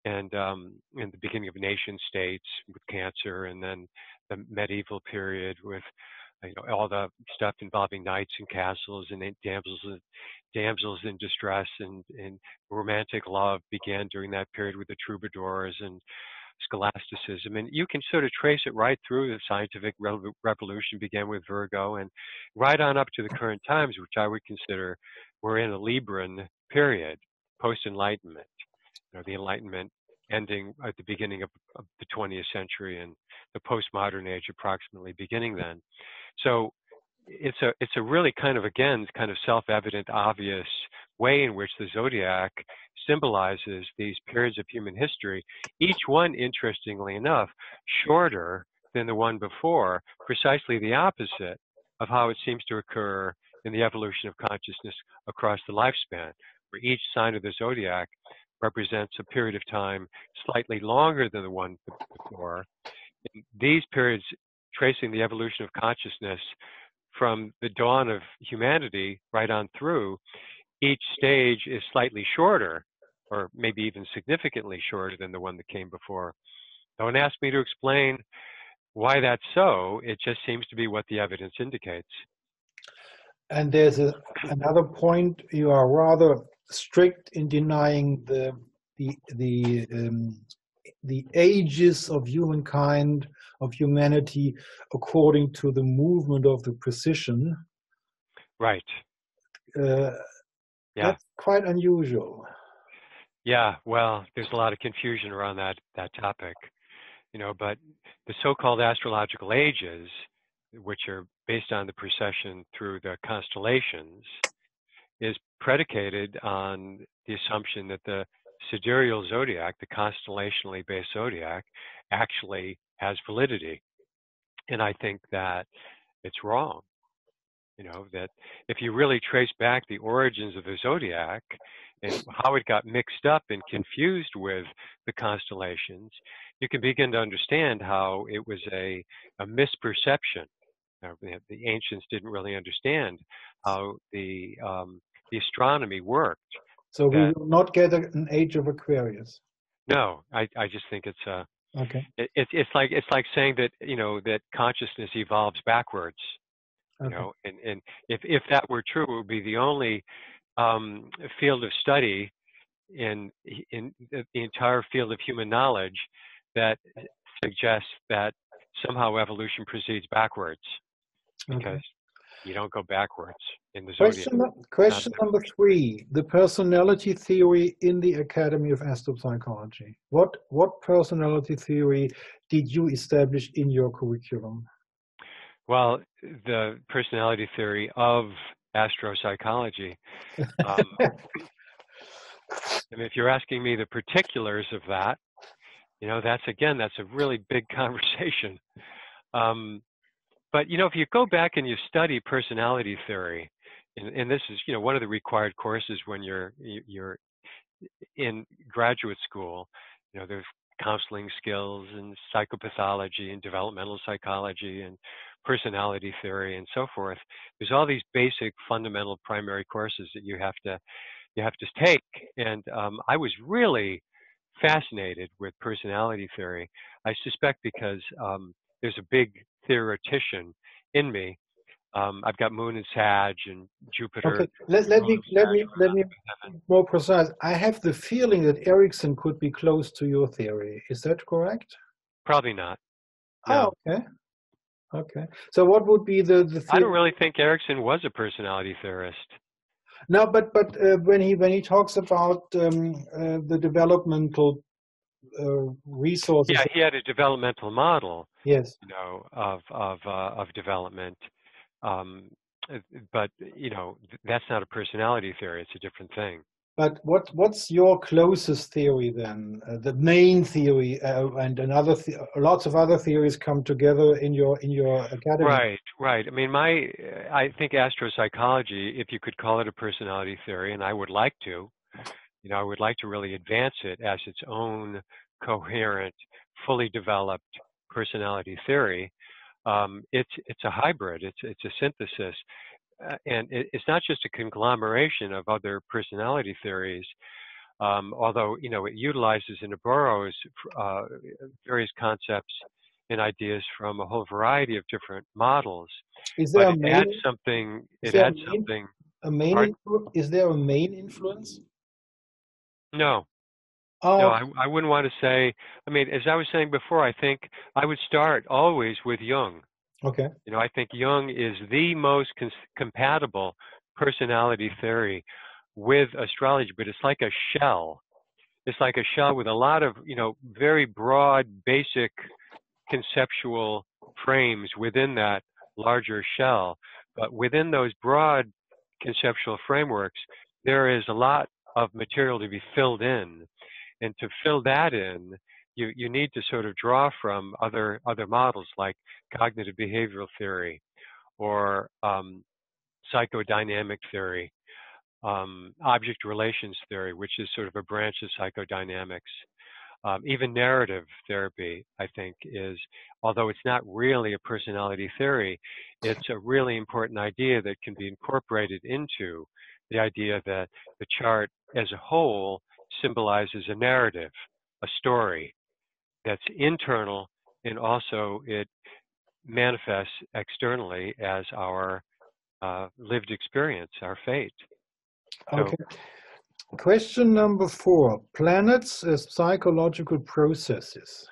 And in the beginning of nation states with Cancer, and then the medieval period with all the stuff involving knights and castles and damsels in distress, and romantic love began during that period with the troubadours and scholasticism. And you can sort of trace it right through. The scientific revolution began with Virgo, and right on up to the current times, which I would consider we're in a Libran period, post-Enlightenment. The Enlightenment ending at the beginning of the 20th century, and the postmodern age approximately beginning then. So it's a really kind of self-evident, obvious way in which the zodiac symbolizes these periods of human history, each one, interestingly enough, shorter than the one before, precisely the opposite of how it seems to occur in the evolution of consciousness across the lifespan, where each sign of the zodiac represents a period of time slightly longer than the one before. And these periods tracing the evolution of consciousness from the dawn of humanity right on through, each stage is slightly shorter, or maybe even significantly shorter than the one that came before. Don't ask me to explain why that's so. It just seems to be what the evidence indicates. And there's another point. You are rather strict in denying the ages of humankind, of humanity, according to the movement of the precision. Right. Yeah. That's quite unusual. Yeah, well, there's a lot of confusion around that topic, but the so-called astrological ages, which are based on the precession through the constellations, is predicated on the assumption that the sidereal zodiac, the constellationally based zodiac, actually has validity. And I think that it's wrong. That if you really trace back the origins of the zodiac and how it got mixed up and confused with the constellations, you can begin to understand how it was a misperception. The ancients didn't really understand how the astronomy worked. So we will not get an age of Aquarius. No, I just think it's okay. It's like saying that that consciousness evolves backwards. Okay. And if that were true, it would be the only field of study in the entire field of human knowledge that suggests that somehow evolution proceeds backwards, because you don't go backwards in the zodiac. Question number 3: the personality theory in the Academy of Astropsychology. What personality theory did you establish in your curriculum? Well, the personality theory of astropsychology. If you're asking me the particulars of that, that's a really big conversation. But if you go back and you study personality theory, and this is one of the required courses when you're in graduate school, there's counseling skills and psychopathology and developmental psychology and personality theory and so forth. There's all these basic fundamental primary courses that you have to take. And I was really fascinated with personality theory. I suspect because there's a big theoretician in me. I've got Moon and Sag and Jupiter. Okay, let me be more precise. I have the feeling that Erickson could be close to your theory. Is that correct? Probably not. No. Oh, okay. Okay. So what would be the theory? I don't really think Erickson was a personality theorist. No, but when he talks about the developmental resources. Yeah, he had a developmental model. Yes. You know, of development. But you know, that's not a personality theory. It's a different thing. But what's your closest theory then? The main theory, and lots of other theories come together in your academy. Right. I mean, I think astropsychology, if you could call it a personality theory, and I would like to, you know, I would like to really advance it as its own coherent, fully developed personality theory. It's a hybrid. It's a synthesis. And it's not just a conglomeration of other personality theories, although, you know, it utilizes and it borrows various concepts and ideas from a whole variety of different models. Is there but it adds something. Is there a main influence? No. Oh. No, I wouldn't want to say. I mean, as I was saying before, I think I would start always with Jung. Okay. You know, I think Jung is the most compatible personality theory with astrology, but it's like a shell. It's like a shell with a lot of, you know, very broad, basic conceptual frames within that larger shell. But within those broad conceptual frameworks, there is a lot of material to be filled in. And to fill that in, you need to sort of draw from other models like cognitive behavioral theory or psychodynamic theory, object relations theory, which is sort of a branch of psychodynamics. Even narrative therapy, I think, is, although it's not really a personality theory, it's a really important idea that can be incorporated into the idea that the chart as a whole symbolizes a narrative, a story that's internal, and also it manifests externally as our lived experience, our fate. Okay. So, question number 4, planets as psychological processes.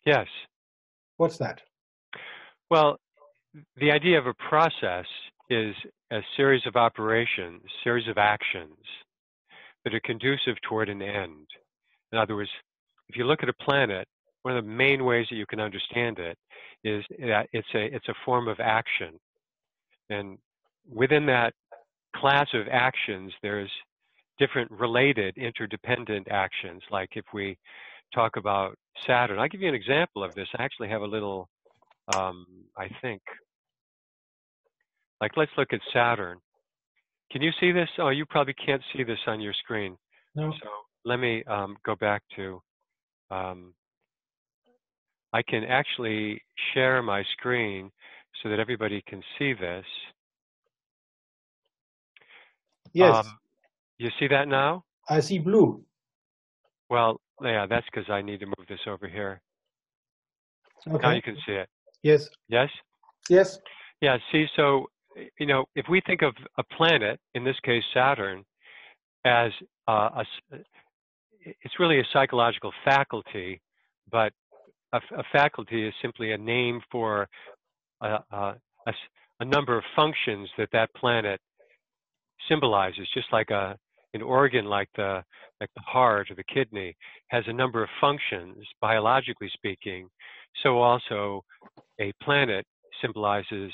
Yes. What's that? Well, the idea of a process is a series of operations, series of actions that are conducive toward an end. In other words, if you look at a planet, one of the main ways that you can understand it is that it's a form of action. And within that class of actions, there's different related interdependent actions. Like if we talk about Saturn, I'll give you an example of this. I actually have a little, I think, like let's look at Saturn. Can you see this? Oh, you probably can't see this on your screen. No. So let me go back to, I can actually share my screen so that everybody can see this. Yes. You see that now? I see blue. Well, yeah, that's because I need to move this over here. Okay. Now you can see it. Yes. Yes? Yes. Yeah, see, so, you know, if we think of a planet, in this case Saturn, as it's really a psychological faculty, but a faculty is simply a name for a number of functions that planet symbolizes, just like an organ like the heart or the kidney has a number of functions, biologically speaking. So also a planet symbolizes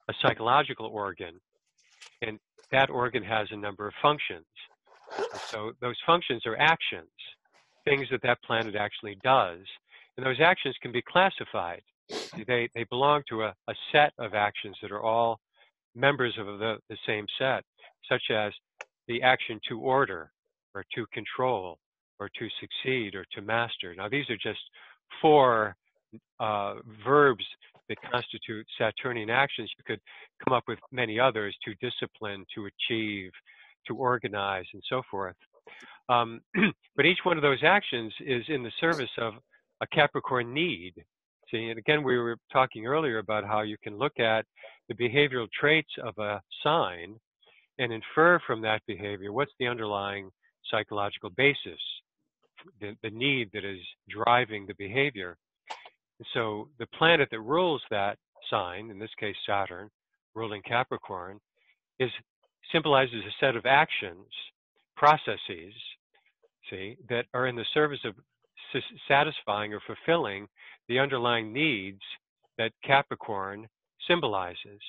a psychological organ, and that organ has a number of functions. And so those functions are actions, things that planet actually does. And those actions can be classified. They belong to a set of actions that are all members of the same set, such as the action to order, or to control, or to succeed, or to master. Now, these are just 4 verbs that constitute Saturnian actions. You could come up with many others: to discipline, to achieve, to organize, and so forth. But each one of those actions is in the service of a Capricorn need. See, and again, we were talking earlier about how you can look at the behavioral traits of a sign and infer from that behavior what's the underlying psychological basis, the need that is driving the behavior. And so the planet that rules that sign, in this case Saturn, ruling Capricorn, symbolizes a set of actions, processes, see, that are in the service of satisfying or fulfilling the underlying needs that Capricorn symbolizes.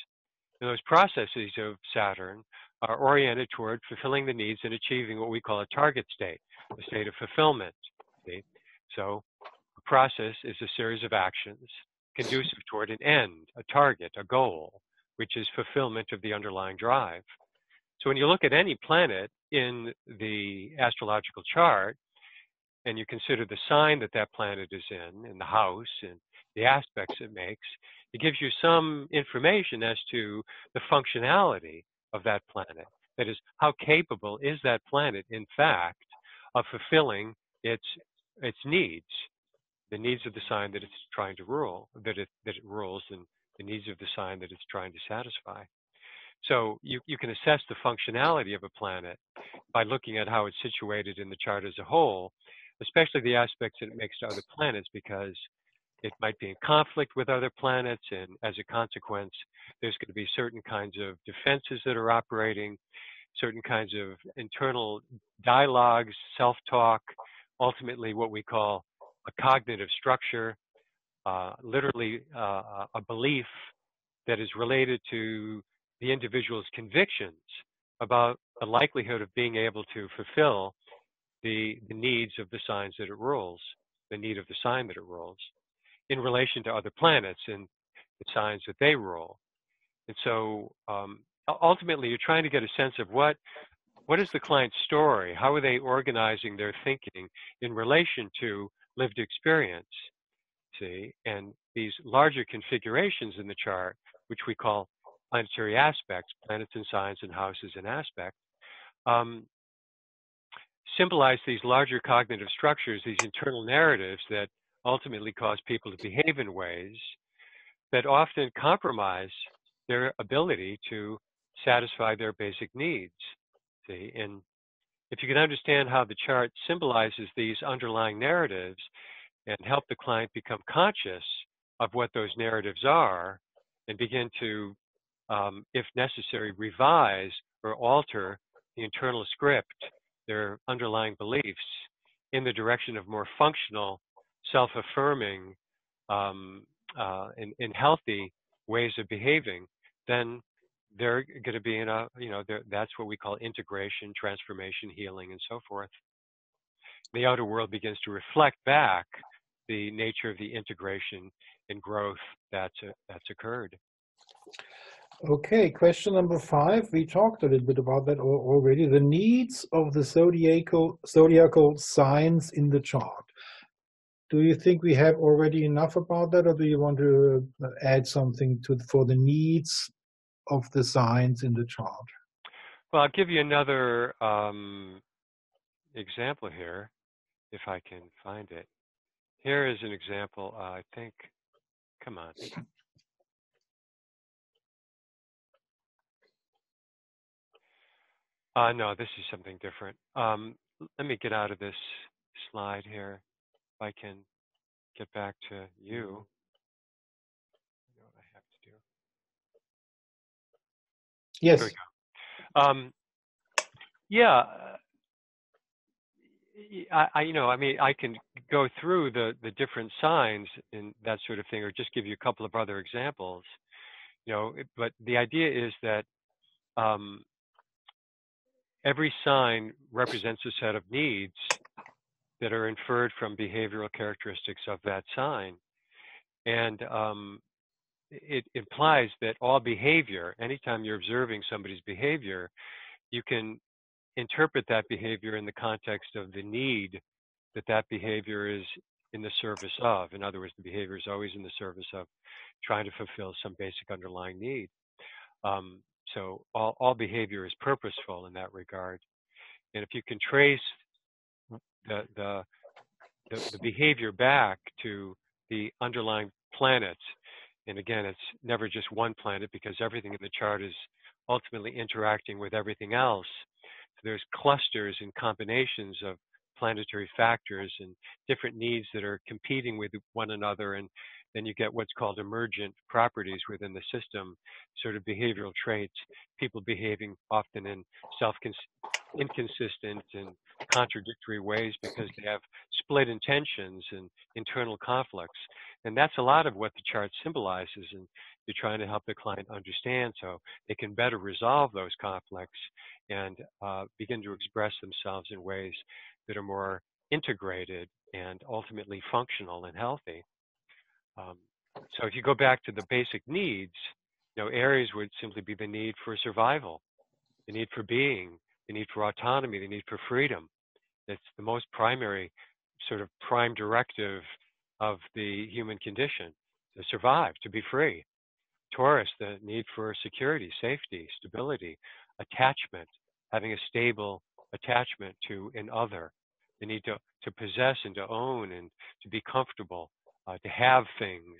And those processes of Saturn are oriented toward fulfilling the needs and achieving what we call a target state, a state of fulfillment. See? So a process is a series of actions conducive toward an end, a target, a goal, which is fulfillment of the underlying drive. So when you look at any planet in the astrological chart, and you consider the sign that that planet is in the house, and the aspects it makes, it gives you some information as to the functionality of that planet. That is, how capable is that planet, in fact, of fulfilling its needs, the needs of the sign that it's trying to rule, that it rules, and the needs of the sign that it's trying to satisfy. So you can assess the functionality of a planet by looking at how it's situated in the chart as a whole, especially the aspects that it makes to other planets, because it might be in conflict with other planets, and as a consequence, there's going to be certain kinds of defenses that are operating, certain kinds of internal dialogues, self-talk, ultimately what we call a cognitive structure, literally a belief that is related to the individual's convictions about the likelihood of being able to fulfill the needs of the signs that it rules, the need of the sign that it rules, in relation to other planets and the signs that they rule. And so ultimately, you're trying to get a sense of what is the client's story? How are they organizing their thinking in relation to lived experience? See, and these larger configurations in the chart, which we call planetary aspects, planets and signs and houses and aspects, symbolize these larger cognitive structures, these internal narratives that ultimately cause people to behave in ways that often compromise their ability to satisfy their basic needs. See, and if you can understand how the chart symbolizes these underlying narratives and help the client become conscious of what those narratives are and begin to, if necessary, revise or alter the internal script, their underlying beliefs, in the direction of more functional, self-affirming, and healthy ways of behaving, then they're going to be in a, that's what we call integration, transformation, healing, and so forth. The outer world begins to reflect back the nature of the integration and growth that's occurred. Okay, question number 5. We talked a little bit about that already. The needs of the zodiacal signs in the chart. Do you think we have already enough about that, or do you want to add something for the needs of the signs in the chart? Well, I'll give you another example here, if I can find it. Here is an example, I think, come on. No, this is something different. Let me get out of this slide here. If I can get back to you. I know what I have to do. Yes. There we go. Yeah. I can go through the different signs and that sort of thing, or just give you a couple of other examples. But the idea is that every sign represents a set of needs that are inferred from behavioral characteristics of that sign. And it implies that all behavior, anytime you're observing somebody's behavior, you can interpret that behavior in the context of the need that behavior is in the service of. In other words, the behavior is always in the service of trying to fulfill some basic underlying need. So all behavior is purposeful in that regard. And if you can trace the behavior back to the underlying planets, and again, it's never just one planet because everything in the chart is ultimately interacting with everything else. So there's clusters and combinations of planetary factors and different needs that are competing with one another, and then you get what's called emergent properties within the system, sort of behavioral traits, people behaving often in inconsistent and contradictory ways because they have split intentions and internal conflicts. And that's a lot of what the chart symbolizes, and you're trying to help the client understand so they can better resolve those conflicts and begin to express themselves in ways that are more integrated and ultimately functional and healthy. So if you go back to the basic needs, areas would simply be the need for survival, the need for being, the need for autonomy, the need for freedom. It's the most primary, sort of prime directive of the human condition, to survive, to be free. Taurus, the need for security, safety, stability, attachment, having a stable attachment to an other, the need to possess and to own and to be comfortable, to have things.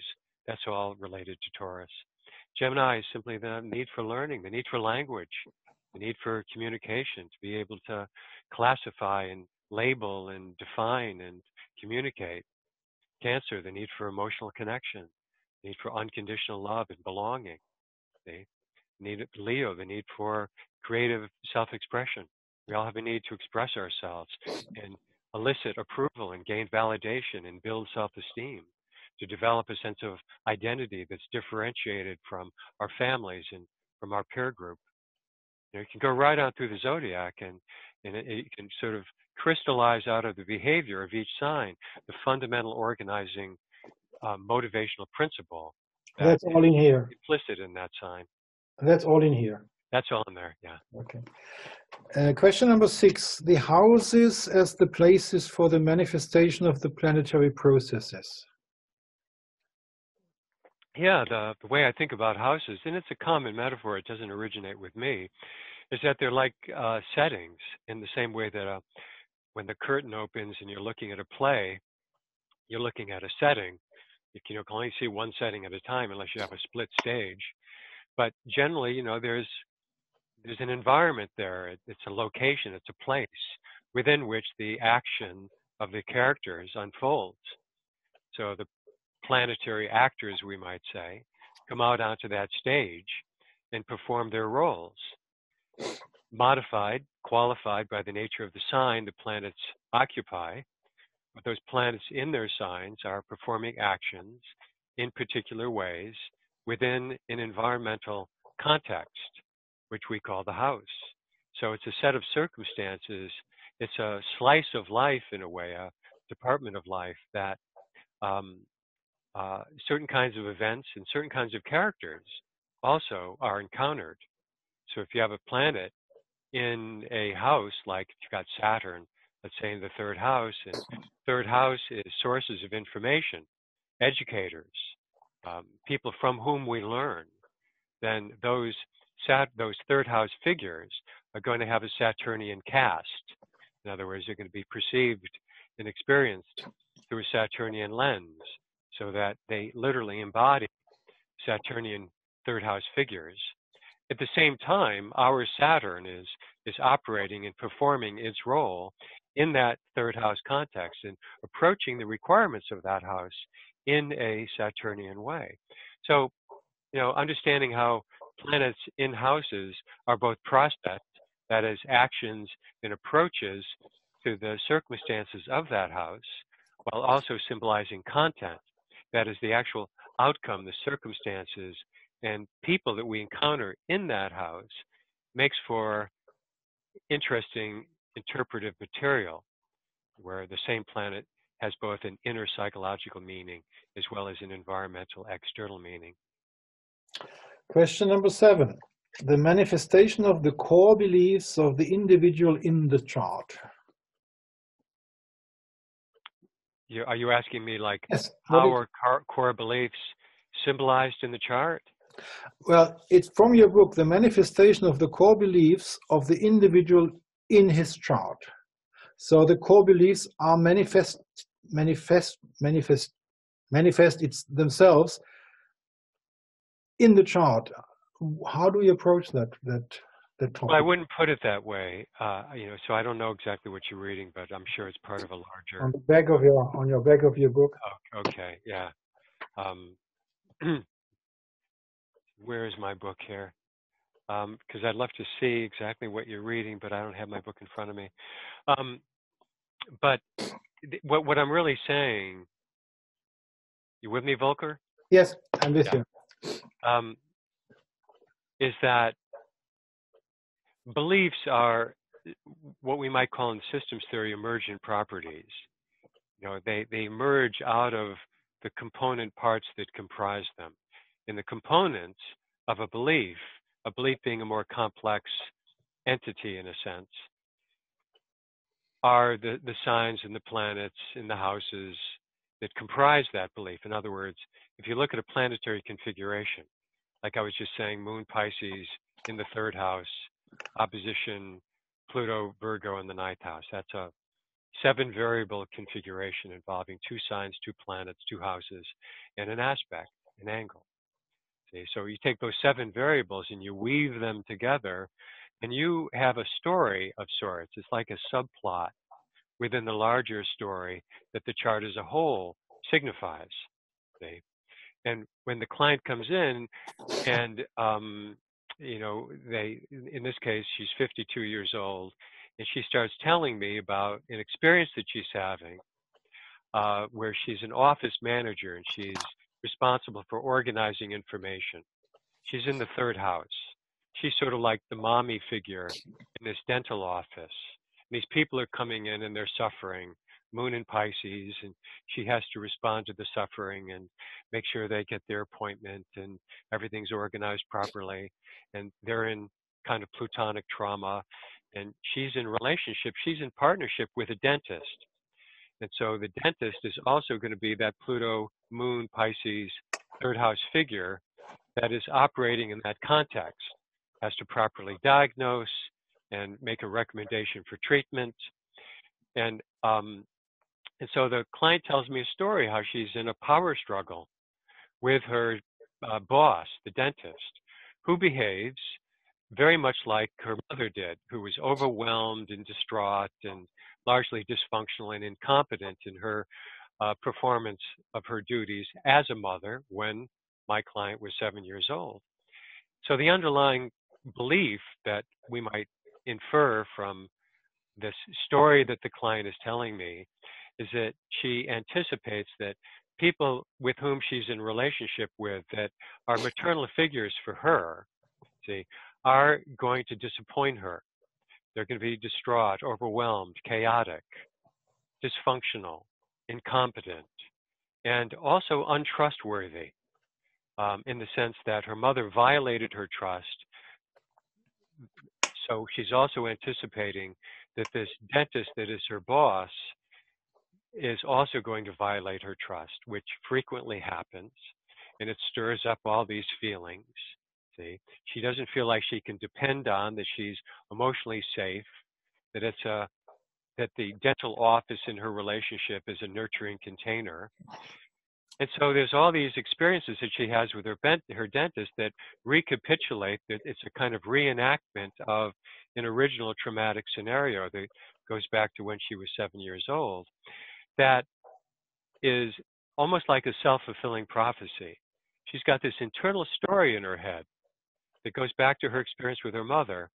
That's all related to Taurus. Gemini is simply the need for learning, the need for language, the need for communication, to be able to classify and label and define and communicate. Cancer, the need for emotional connection, the need for unconditional love and belonging. Leo, the need for creative self-expression. We all have a need to express ourselves and elicit approval and gain validation and build self-esteem, to develop a sense of identity that's differentiated from our families and from our peer group. You can go right on through the zodiac and it can sort of crystallize out of the behavior of each sign the fundamental organizing motivational principle that's all in here, implicit in that sign. That's all in here. That's all in there, yeah. Okay. Question number 6. The houses as the places for the manifestation of the planetary processes. Yeah, the way I think about houses, and it's a common metaphor, it doesn't originate with me, is that they're like settings, in the same way that when the curtain opens and you're looking at a play, you're looking at a setting. You can only see one setting at a time unless you have a split stage. But generally, there's an environment there. It's a location, it's a place within which the action of the characters unfolds. So the planetary actors, we might say, come out onto that stage and perform their roles. Modified, qualified by the nature of the sign the planets occupy, but those planets in their signs are performing actions in particular ways within an environmental context, which we call the house. So it's a set of circumstances, it's a slice of life in a way, a department of life that certain kinds of events and certain kinds of characters also are encountered. So if you have a planet in a house, like if you've got Saturn, let's say in the third house, and third house is sources of information, educators, people from whom we learn, then those third house figures are going to have a Saturnian cast. In other words, they're going to be perceived and experienced through a Saturnian lens, so that they literally embody Saturnian third house figures. At the same time, our Saturn is operating and performing its role in that third house context and approaching the requirements of that house in a Saturnian way. So, understanding how planets in houses are both prospects, that is, actions and approaches to the circumstances of that house, while also symbolizing content, that is, the actual outcome, the circumstances and people that we encounter in that house, makes for interesting interpretive material, where the same planet has both an inner psychological meaning as well as an environmental external meaning. Question number 7. The manifestation of the core beliefs of the individual in the chart. Are you asking me like Yes. how are core beliefs symbolized in the chart? Well, it's from your book, the manifestation of the core beliefs of the individual in his chart. So the core beliefs are manifest it's themselves in the chart. How do you approach that topic? Well, I wouldn't put it that way. So I don't know exactly what you're reading, but I'm sure it's part of a larger. On your back of your book. Oh, okay, yeah. Where is my book here? Because I'd love to see exactly what you're reading, but I don't have my book in front of me. But what I'm really saying, you with me, Volker? Yes, I'm with you. Is that beliefs are what we might call in systems theory emergent properties. They emerge out of the component parts that comprise them. And the components of a belief being a more complex entity in a sense, are the signs and the planets and the houses that comprise that belief. In other words, if you look at a planetary configuration, like I was just saying, Moon Pisces in the 3rd house, opposition Pluto Virgo in the 9th house. That's a 7 variable configuration involving 2 signs, 2 planets, 2 houses, and an aspect, an angle. See? So you take those 7 variables and you weave them together, and you have a story of sorts. It's like a subplot within the larger story that the chart as a whole signifies. See? And when the client comes in and, in this case, she's 52 years old, and she starts telling me about an experience that she's having where she's an office manager and she's responsible for organizing information. She's in the 3rd house. She's sort of like the mommy figure in this dental office. And these people are coming in and they're suffering, Moon in Pisces, and she has to respond to the suffering and make sure they get their appointment and everything's organized properly. And they're in kind of plutonic trauma. And she's in relationship, she's in partnership with a dentist. And so the dentist is also going to be that Pluto, Moon, Pisces, 3rd house figure that is operating in that context, has to properly diagnose and make a recommendation for treatment. And so the client tells me a story how she's in a power struggle with her boss, the dentist, who behaves very much like her mother did, who was overwhelmed and distraught and largely dysfunctional and incompetent in her performance of her duties as a mother when my client was 7 years old. So the underlying belief that we might infer from this story that the client is telling me is that she anticipates that people with whom she's in relationship with that are maternal figures for her, are going to disappoint her. They're going to be distraught, overwhelmed, chaotic, dysfunctional, incompetent, and also untrustworthy in the sense that her mother violated her trust. So she's also anticipating that this dentist that is her boss is also going to violate her trust, which frequently happens, and it stirs up all these feelings. See, she doesn't feel like she can depend on, that she's emotionally safe, that that the dental office in her relationship is a nurturing container. And so there's all these experiences that she has with her dentist that recapitulate that it's a kind of reenactment of an original traumatic scenario that goes back to when she was 7 years old. That is almost like a self-fulfilling prophecy. She's got this internal story in her head that goes back to her experience with her mother,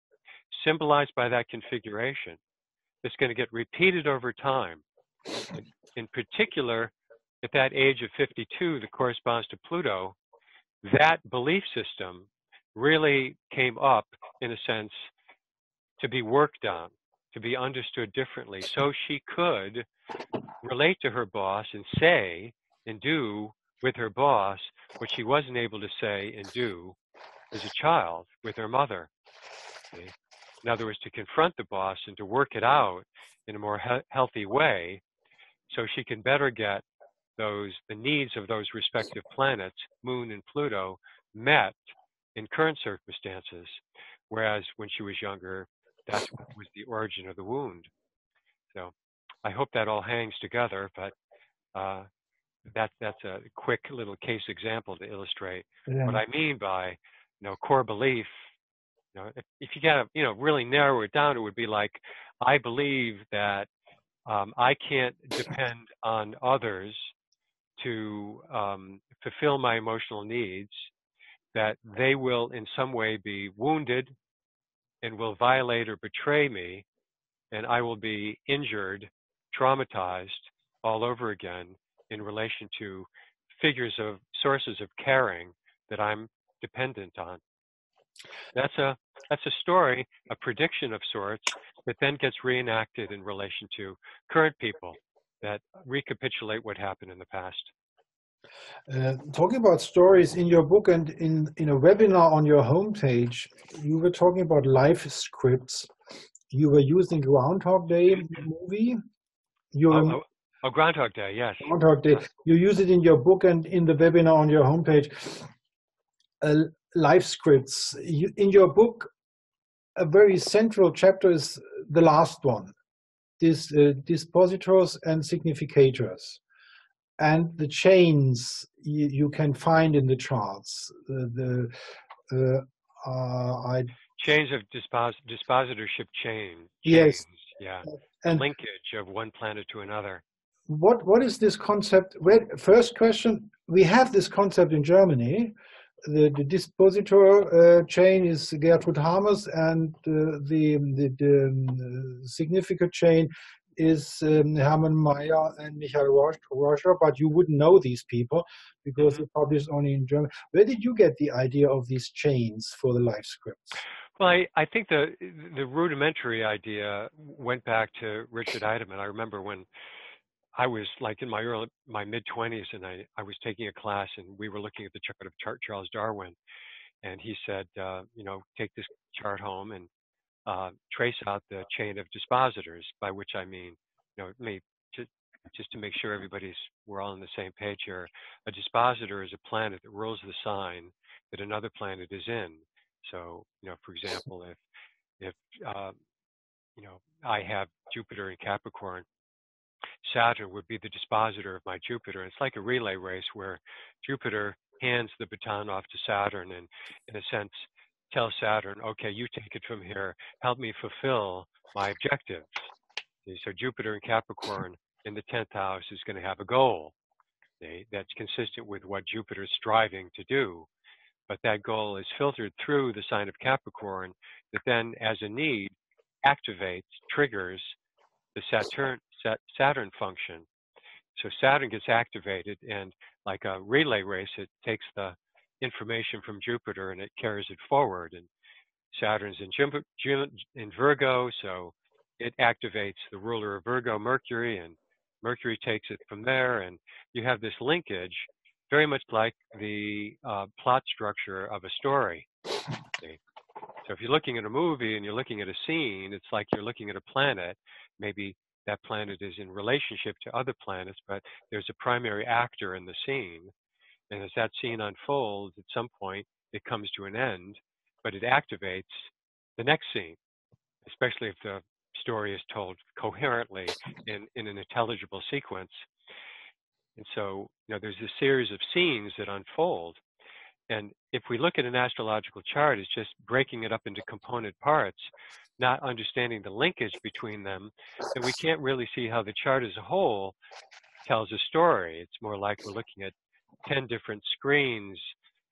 symbolized by that configuration. It's going to get repeated over time. In particular, at that age of 52 that corresponds to Pluto, that belief system really came up, in a sense, to be worked on, to be understood differently, so she could relate to her boss and say and do with her boss what she wasn't able to say and do as a child with her mother. See? In other words, to confront the boss and to work it out in a more healthy way so she can better get the needs of those respective planets, Moon and Pluto, met in current circumstances. Whereas when she was younger, that was the origin of the wound. So I hope that all hangs together, but that's a quick little case example to illustrate what I mean by, core belief. If you gotta, really narrow it down, it would be like, I believe that I can't depend on others to fulfill my emotional needs, that they will in some way be wounded and will violate or betray me, and I will be injured, traumatized all over again in relation to sources of caring that I'm dependent on. That's a story, a prediction of sorts, that then gets reenacted in relation to current people that recapitulate what happened in the past. Talking about stories, in your book and in a webinar on your homepage, you were talking about life scripts. You were using Groundhog Day movie. Groundhog Day, yes. Groundhog Day. You use it in your book and in the webinar on your homepage. Life scripts. In your book, a very central chapter is the last one. Dispositors and significators, and the chains you can find in the charts. Chains of dispositorship chain. Yes. Yeah. And linkage of one planet to another. What is this concept? First question: we have this concept in Germany. The dispositor chain is Gertrud Hamers, and the significant chain is Hermann Mayer and Michael Roscher, but you wouldn't know these people because they publish only in German. Where did you get the idea of these chains for the life scripts? Well, I think the rudimentary idea went back to Richard Eidemann. I remember when I was like in my mid-20s, and I was taking a class, and we were looking at the chart of Charles Darwin, and he said, take this chart home and trace out the chain of dispositors, by which I mean, just to make sure we're all on the same page here. A dispositor is a planet that rules the sign that another planet is in. So, for example, if I have Jupiter in Capricorn, Saturn would be the dispositor of my Jupiter. It's like a relay race where Jupiter hands the baton off to Saturn and, in a sense, tells Saturn, okay, you take it from here, help me fulfill my objectives. So Jupiter in Capricorn in the 10th house is going to have a goal that's consistent with what Jupiter is striving to do. But that goal is filtered through the sign of Capricorn that then, as a need, triggers the Saturn function. So Saturn gets activated, and like a relay race, it takes the information from Jupiter and it carries it forward. And Saturn's in Virgo, so it activates the ruler of Virgo, Mercury, and Mercury takes it from there. And you have this linkage, very much like the plot structure of a story. See? So if you're looking at a movie and you're looking at a scene, it's like you're looking at a planet. Maybe that planet is in relationship to other planets, but there's a primary actor in the scene. And as that scene unfolds, at some point, it comes to an end, but it activates the next scene, especially if the story is told coherently in an intelligible sequence. And so, there's a series of scenes that unfold. And if we look at an astrological chart, it's just breaking it up into component parts, not understanding the linkage between them, then we can't really see how the chart as a whole tells a story. It's more like we're looking at 10 different screens,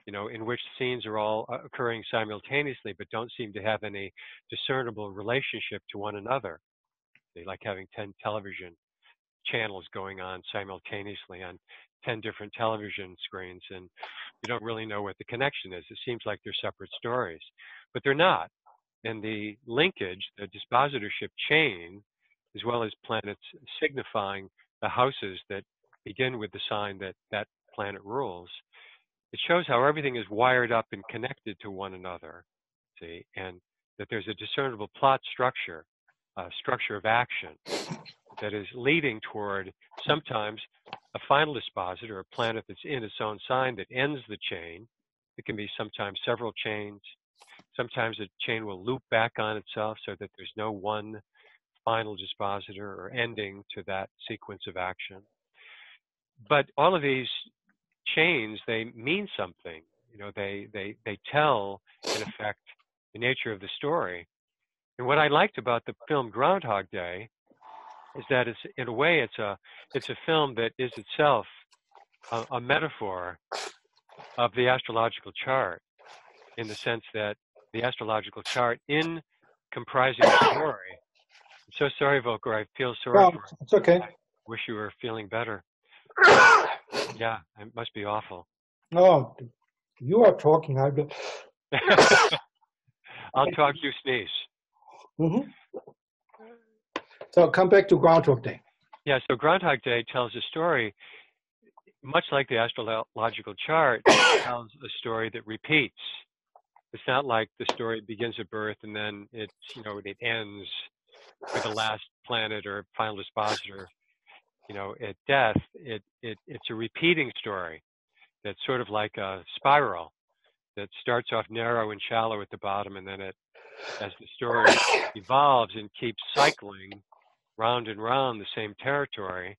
in which scenes are all occurring simultaneously, but don't seem to have any discernible relationship to one another. They like having 10 television channels going on simultaneously on 10 different television screens, and you don't really know what the connection is. It seems like they're separate stories, but they're not. And the linkage, the dispositorship chain, as well as planets signifying the houses that begin with the sign that planet rules, it shows how everything is wired up and connected to one another, see, and that there's a discernible plot structure structure of action that is leading toward sometimes a final dispositor, a planet that's in its own sign that ends the chain. It can be sometimes several chains. Sometimes a chain will loop back on itself so that there's no one final dispositor or ending to that sequence of action. But all of these chains, they mean something. You know, they tell, in effect, the nature of the story. And what I liked about the film Groundhog Day is that it's, in a way, it's a film that is itself a metaphor of the astrological chart, in the sense that the astrological chart, in comprising the story. I'm so sorry, Volker. I feel sorry for you. It's okay. I wish you were feeling better. Yeah, it must be awful. No, you are talking. I'll talk, you sneeze. Mm-hmm. So come back to Groundhog Day. Yeah, so Groundhog Day tells a story, much like the astrological chart, it tells a story that repeats. It's not like the story begins at birth and then it ends with the last planet or final dispositor, at death. It's a repeating story that's sort of like a spiral that starts off narrow and shallow at the bottom, and then as the story evolves and keeps cycling round and round the same territory,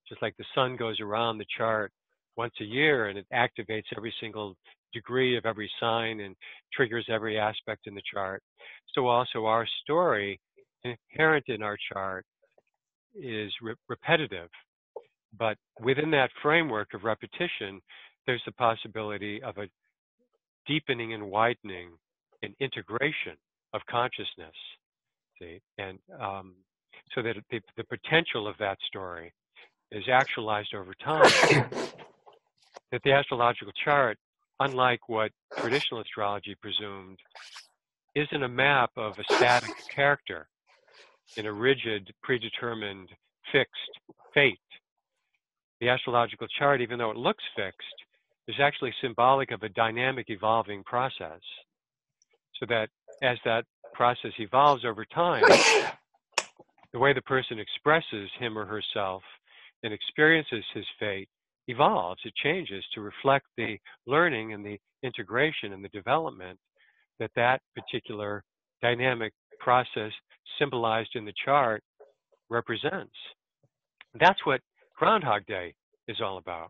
just like the sun goes around the chart once a year and it activates every single degree of every sign and triggers every aspect in the chart. So also our story, inherent in our chart, is repetitive. But within that framework of repetition, there's the possibility of a deepening and widening and integration of consciousness. See, and so that the potential of that story is actualized over time. That the astrological chart, unlike what traditional astrology presumed, isn't a map of a static character in a rigid, predetermined, fixed fate. The astrological chart, even though it looks fixed, is actually symbolic of a dynamic, evolving process. So that as that process evolves over time, the way the person expresses him or herself and experiences his fate evolves. It changes to reflect the learning and the integration and the development that particular dynamic process symbolized in the chart represents. That's what Groundhog Day is all about.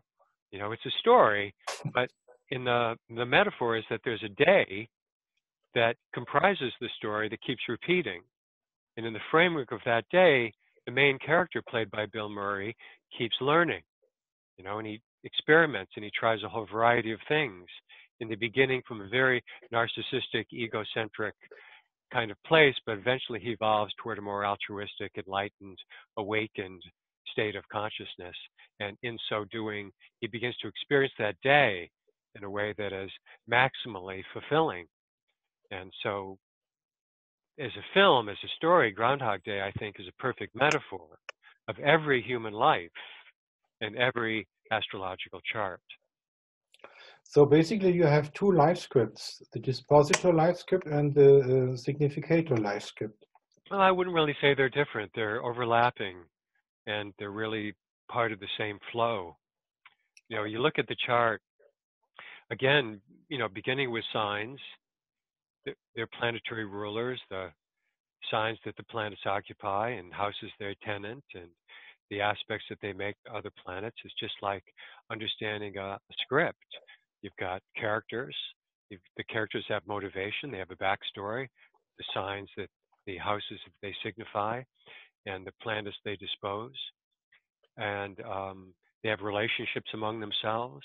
It's a story, but in the metaphor is that there's a day that comprises the story that keeps repeating. And in the framework of that day, the main character, played by Bill Murray, keeps learning, and he experiments and he tries a whole variety of things. In the beginning, from a very narcissistic, egocentric kind of place, but eventually he evolves toward a more altruistic, enlightened, awakened state of consciousness. And in so doing, he begins to experience that day in a way that is maximally fulfilling. And so, as a film, as a story, Groundhog Day, I think, is a perfect metaphor of every human life and every astrological chart. So basically you have two life scripts, the Dispositor life script and the Significator life script. Well, I wouldn't really say they're different. They're overlapping, and they're really part of the same flow. You look at the chart, again, beginning with signs. They're planetary rulers, the signs that the planets occupy and houses they're tenant, and the aspects that they make to other planets. Is just like understanding a script. You've got characters. The characters have motivation. They have a backstory. The signs, that the houses that they signify, and the planets they dispose. And they have relationships among themselves.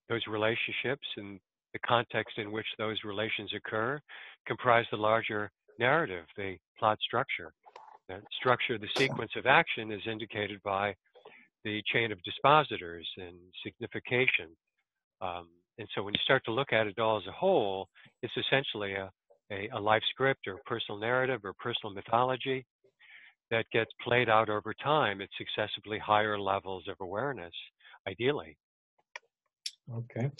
Those relationships and the context in which those relations occur comprise the larger narrative, the plot structure. That structure, the sequence of action, is indicated by the chain of dispositors and signification. And so when you start to look at it all as a whole, it's essentially a life script or personal narrative or personal mythology that gets played out over time at successively higher levels of awareness, ideally. Okay.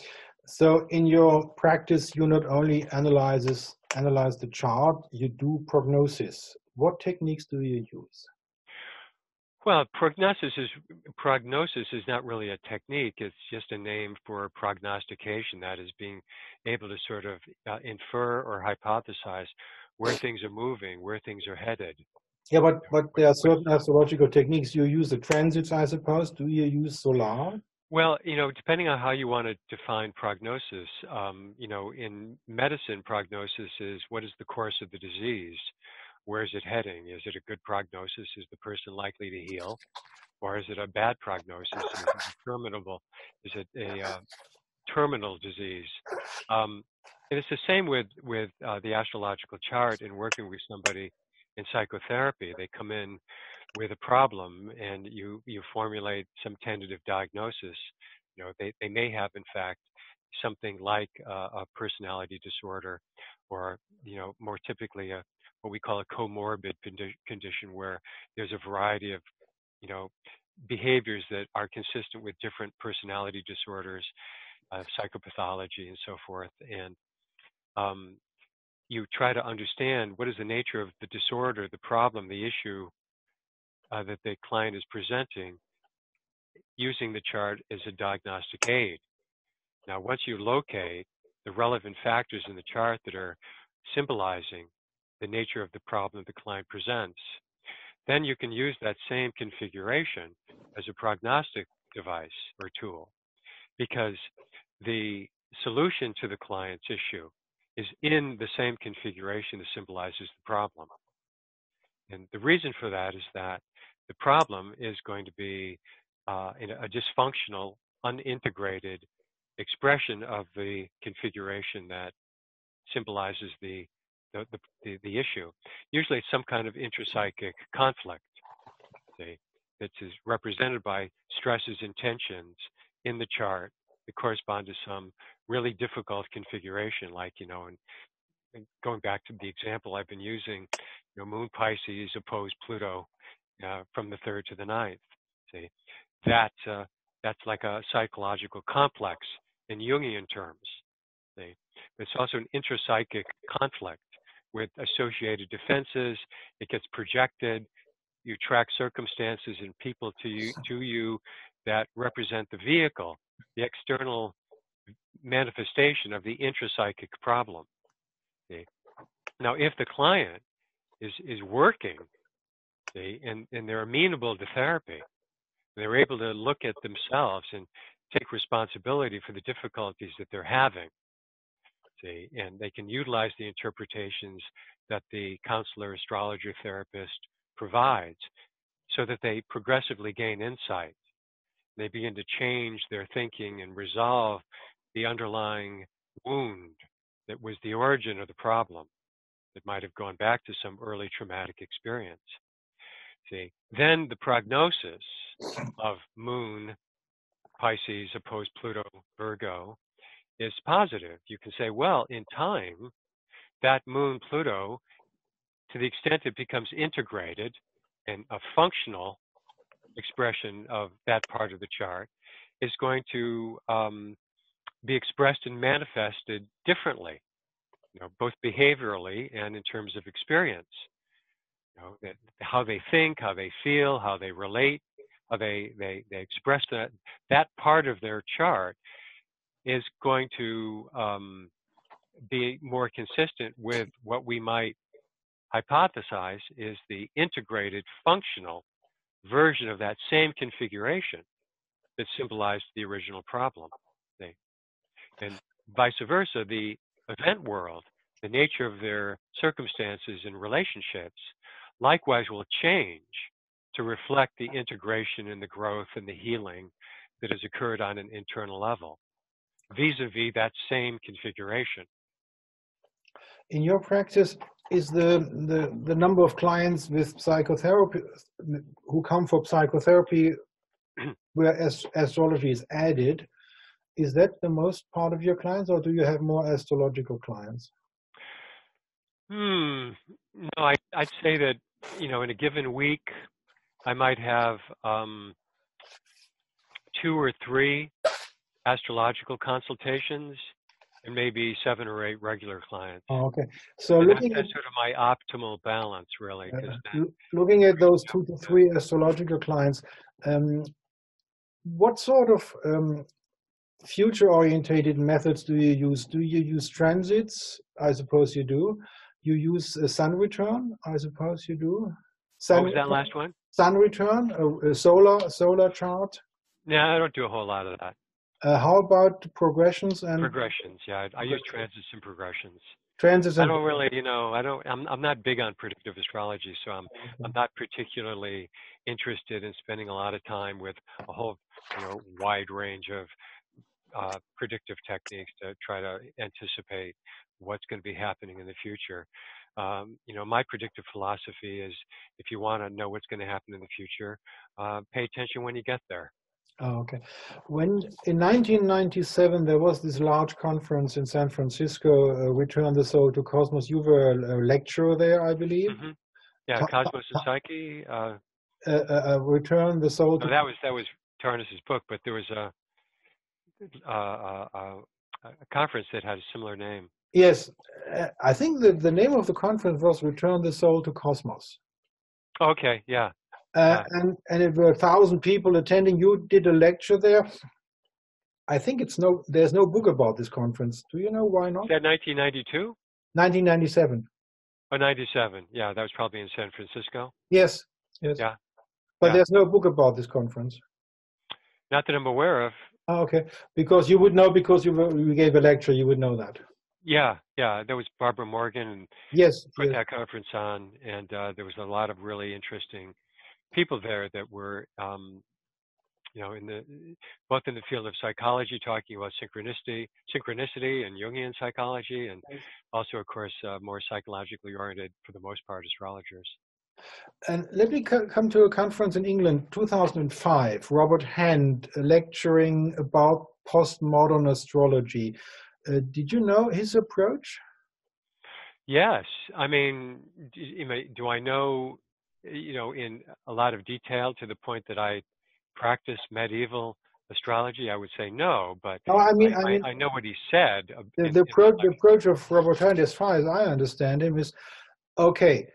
So in your practice, you not only analyze the chart, you do prognosis. what techniques do you use? Well, prognosis is not really a technique. It's just a name for prognostication. That is being able to sort of infer or hypothesize where things are moving, where things are headed. Yeah, but there are certain astrological techniques. You use the transits, I suppose. Do you use solar? Well, depending on how you want to define prognosis, in medicine, prognosis is what is the course of the disease? Where is it heading? Is it a good prognosis? Is the person likely to heal? Or is it a bad prognosis? Is it terminable? Is it a terminal disease? And it's the same with the astrological chart and working with somebody in psychotherapy. They come in with a problem and you formulate some tentative diagnosis. They may have, in fact, something like a personality disorder, or more typically what we call a comorbid condition, where there's a variety of behaviors that are consistent with different personality disorders, psychopathology, and so forth. And you try to understand what is the nature of the disorder, the problem, the issue that the client is presenting, using the chart as a diagnostic aid. Now, once you locate the relevant factors in the chart that are symbolizing the nature of the problem the client presents, then you can use that same configuration as a prognostic device or tool, because the solution to the client's issue is in the same configuration that symbolizes the problem. And the reason for that is that the problem is going to be in a dysfunctional, unintegrated expression of the configuration that symbolizes the issue. Usually it's some kind of intrapsychic conflict that is represented by stresses and tensions in the chart that correspond to some really difficult configuration, like, and going back to the example I've been using, Moon Pisces opposed Pluto from the 3rd to the 9th. See, that's like a psychological complex in Jungian terms. See, it's also an intrapsychic conflict with associated defenses. It gets projected. You track circumstances and people to you that represent the vehicle, the external manifestation of the intrapsychic problem. See? Now, if the client is working, see, and they're amenable to therapy, they're able to look at themselves and take responsibility for the difficulties that they're having, see, and they can utilize the interpretations that the counselor, astrologer, therapist provides, so that they progressively gain insight. They begin to change their thinking and resolve the underlying wound that was the origin of the problem, that might have gone back to some early traumatic experience. See, then the prognosis of Moon Pisces opposed Pluto Virgo is positive. You can say, well, in time, that Moon Pluto, to the extent it becomes integrated and a functional expression of that part of the chart, is going to be expressed and manifested differently, both behaviorally and in terms of experience. How they think, how they feel, how they relate, how they express that part of their chart is going to be more consistent with what we might hypothesize is the integrated functional version of that same configuration that symbolized the original problem. And vice versa, the event world, the nature of their circumstances and relationships, likewise will change to reflect the integration and the growth and the healing that has occurred on an internal level, vis-a-vis that same configuration. In your practice, is the number of clients with psychotherapy who come for psychotherapy where astrology is added, is that the most part of your clients, or do you have more astrological clients? No, I'd say that, in a given week, I might have 2 or 3 astrological consultations, and maybe 7 or 8 regular clients. Oh, okay. So And looking that's at sort of my optimal balance, really. looking at those 2 to 3 astrological clients, what sort of future-orientated methods do you use? Do you use transits? I suppose you do. You use a sun return? I suppose you do. What was that last one? Sun return, a solar chart. Yeah, I don't do a whole lot of that. How about progressions and progressions? Yeah, I use transits and progressions. transits? I don't really, I'm not big on predictive astrology, so I'm not particularly interested in spending a lot of time with a whole, wide range of predictive techniques to try to anticipate what's going to be happening in the future. My predictive philosophy is, if you want to know what's going to happen in the future, pay attention when you get there. Oh, okay. When in 1997 there was this large conference in San Francisco, Return the Soul to Cosmos. You were a lecturer there, I believe. Mm-hmm. Yeah, Cosmos and Psyche. Return the Soul. No, that was Tarnis's book, but there was a conference that had a similar name. Yes, I think the name of the conference was Return the Soul to Cosmos. Okay, yeah. And it were 1,000 people attending. You did a lecture there. I think there's no book about this conference. Do you know why not? Is that 1992? 1997. Oh, 97. Yeah, that was probably in San Francisco. Yes. Yeah. But there's no book about this conference. Not that I'm aware of. Oh, okay. Because you would know, because you gave a lecture, you would know that. Yeah. There was Barbara Morgan and put that conference on, and there was a lot of really interesting people there that were, both in the field of psychology, talking about synchronicity and Jungian psychology, and also, of course, more psychologically oriented, for the most part, astrologers. And let me come to a conference in England, 2005, Robert Hand lecturing about postmodern astrology. Did you know his approach? Yes. I mean, do I know, in a lot of detail to the point that I practice medieval astrology? I would say no, but I know what he said. The approach of Robert Hand, as far as I understand him, is, okay,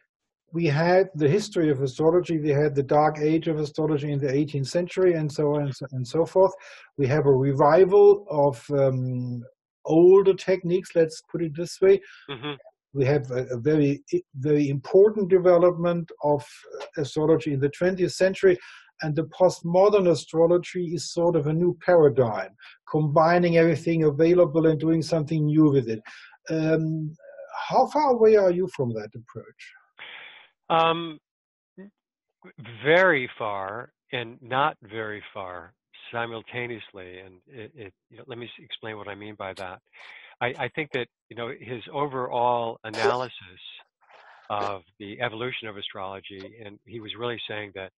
we had the history of astrology, we had the dark age of astrology in the 18th century, and so on and so forth. We have a revival of older techniques, let's put it this way. Mm-hmm. We have a very, very important development of astrology in the 20th century, and the postmodern astrology is sort of a new paradigm, combining everything available and doing something new with it. How far away are you from that approach? Very far and not very far simultaneously. And let me explain what I mean by that. I think that, his overall analysis of the evolution of astrology, and he was really saying that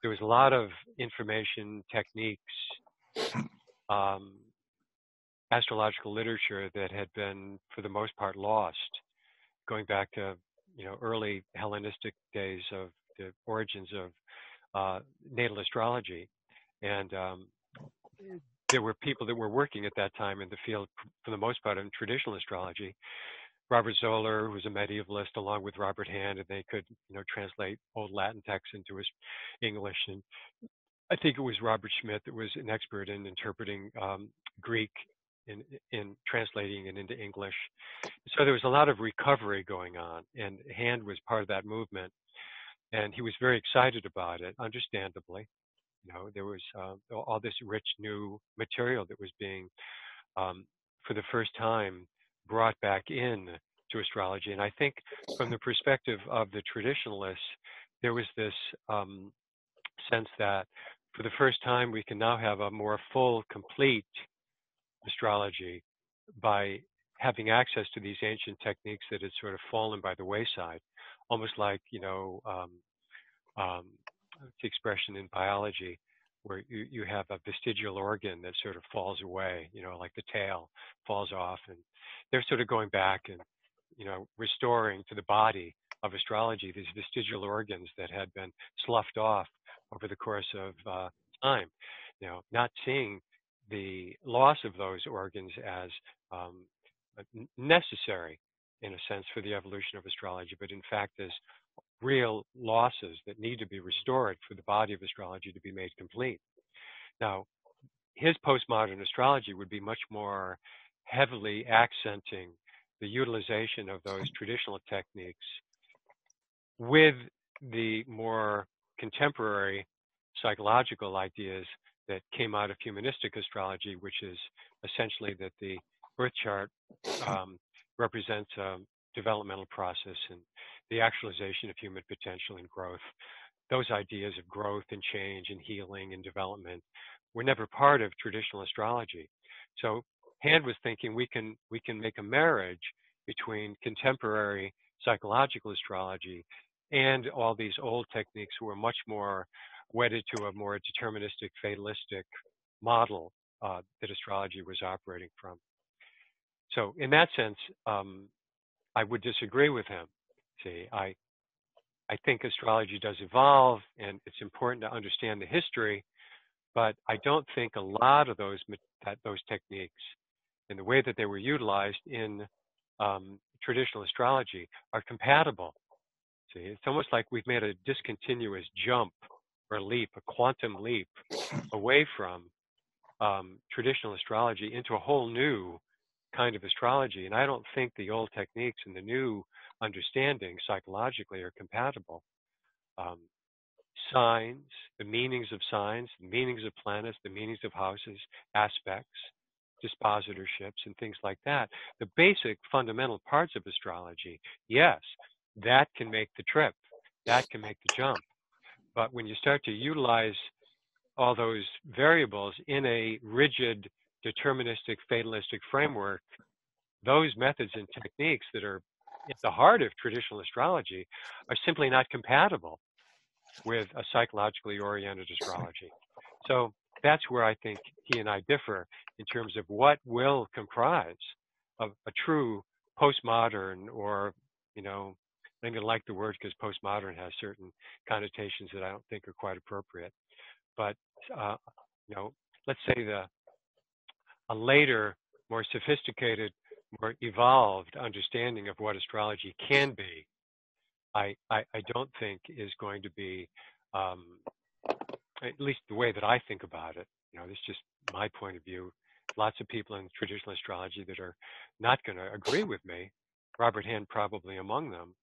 there was a lot of information, techniques, astrological literature that had been, for the most part, lost, going back to, early Hellenistic days of the origins of natal astrology. And there were people that were working at that time in the field, for the most part, in traditional astrology. Robert Zoller, who was a medievalist, along with Robert Hand, and they could, translate old Latin texts into English. And I think it was Robert Schmidt that was an expert in interpreting Greek, in translating it into English. So there was a lot of recovery going on, and Hand was part of that movement. And he was very excited about it, understandably. There was all this rich new material that was being, for the first time, brought back in to astrology. And I think from the perspective of the traditionalists, there was this sense that for the first time, we can now have a more full, complete astrology by having access to these ancient techniques that had sort of fallen by the wayside, almost like, the expression in biology, where you have a vestigial organ that sort of falls away, like the tail falls off, and they're sort of going back and, restoring to the body of astrology these vestigial organs that had been sloughed off over the course of time, not seeing the loss of those organs as necessary, in a sense, for the evolution of astrology, but in fact is real losses that need to be restored for the body of astrology to be made complete. Now, his postmodern astrology would be much more heavily accenting the utilization of those traditional techniques with the more contemporary psychological ideas that came out of humanistic astrology, which is essentially that the birth chart represents a developmental process and the actualization of human potential and growth. Those ideas of growth and change and healing and development were never part of traditional astrology. So Hand was thinking we can make a marriage between contemporary psychological astrology and all these old techniques who were much more wedded to a more deterministic, fatalistic model that astrology was operating from. So in that sense, I would disagree with him. See, I think astrology does evolve, and it's important to understand the history, but I don't think a lot of those techniques and the way that they were utilized in traditional astrology are compatible. See, it's almost like we've made a discontinuous jump or leap, a quantum leap away from traditional astrology into a whole new kind of astrology. And I don't think the old techniques and the new understanding psychologically are compatible. Signs, the meanings of signs, the meanings of planets, the meanings of houses, aspects, dispositorships, and things like that. The basic fundamental parts of astrology, yes, that can make the trip, that can make the jump. But when you start to utilize all those variables in a rigid, deterministic, fatalistic framework, those methods and techniques that are at the heart of traditional astrology are simply not compatible with a psychologically oriented astrology. So that's where I think he and I differ in terms of what will comprise of a true postmodern, or, you know, I'm going to like the word because postmodern has certain connotations that I don't think are quite appropriate. But, you know, let's say a later, more sophisticated, more evolved understanding of what astrology can be, I don't think is going to be, at least the way that I think about it. You know, this is just my point of view. Lots of people in traditional astrology that are not going to agree with me, Robert Hand probably among them.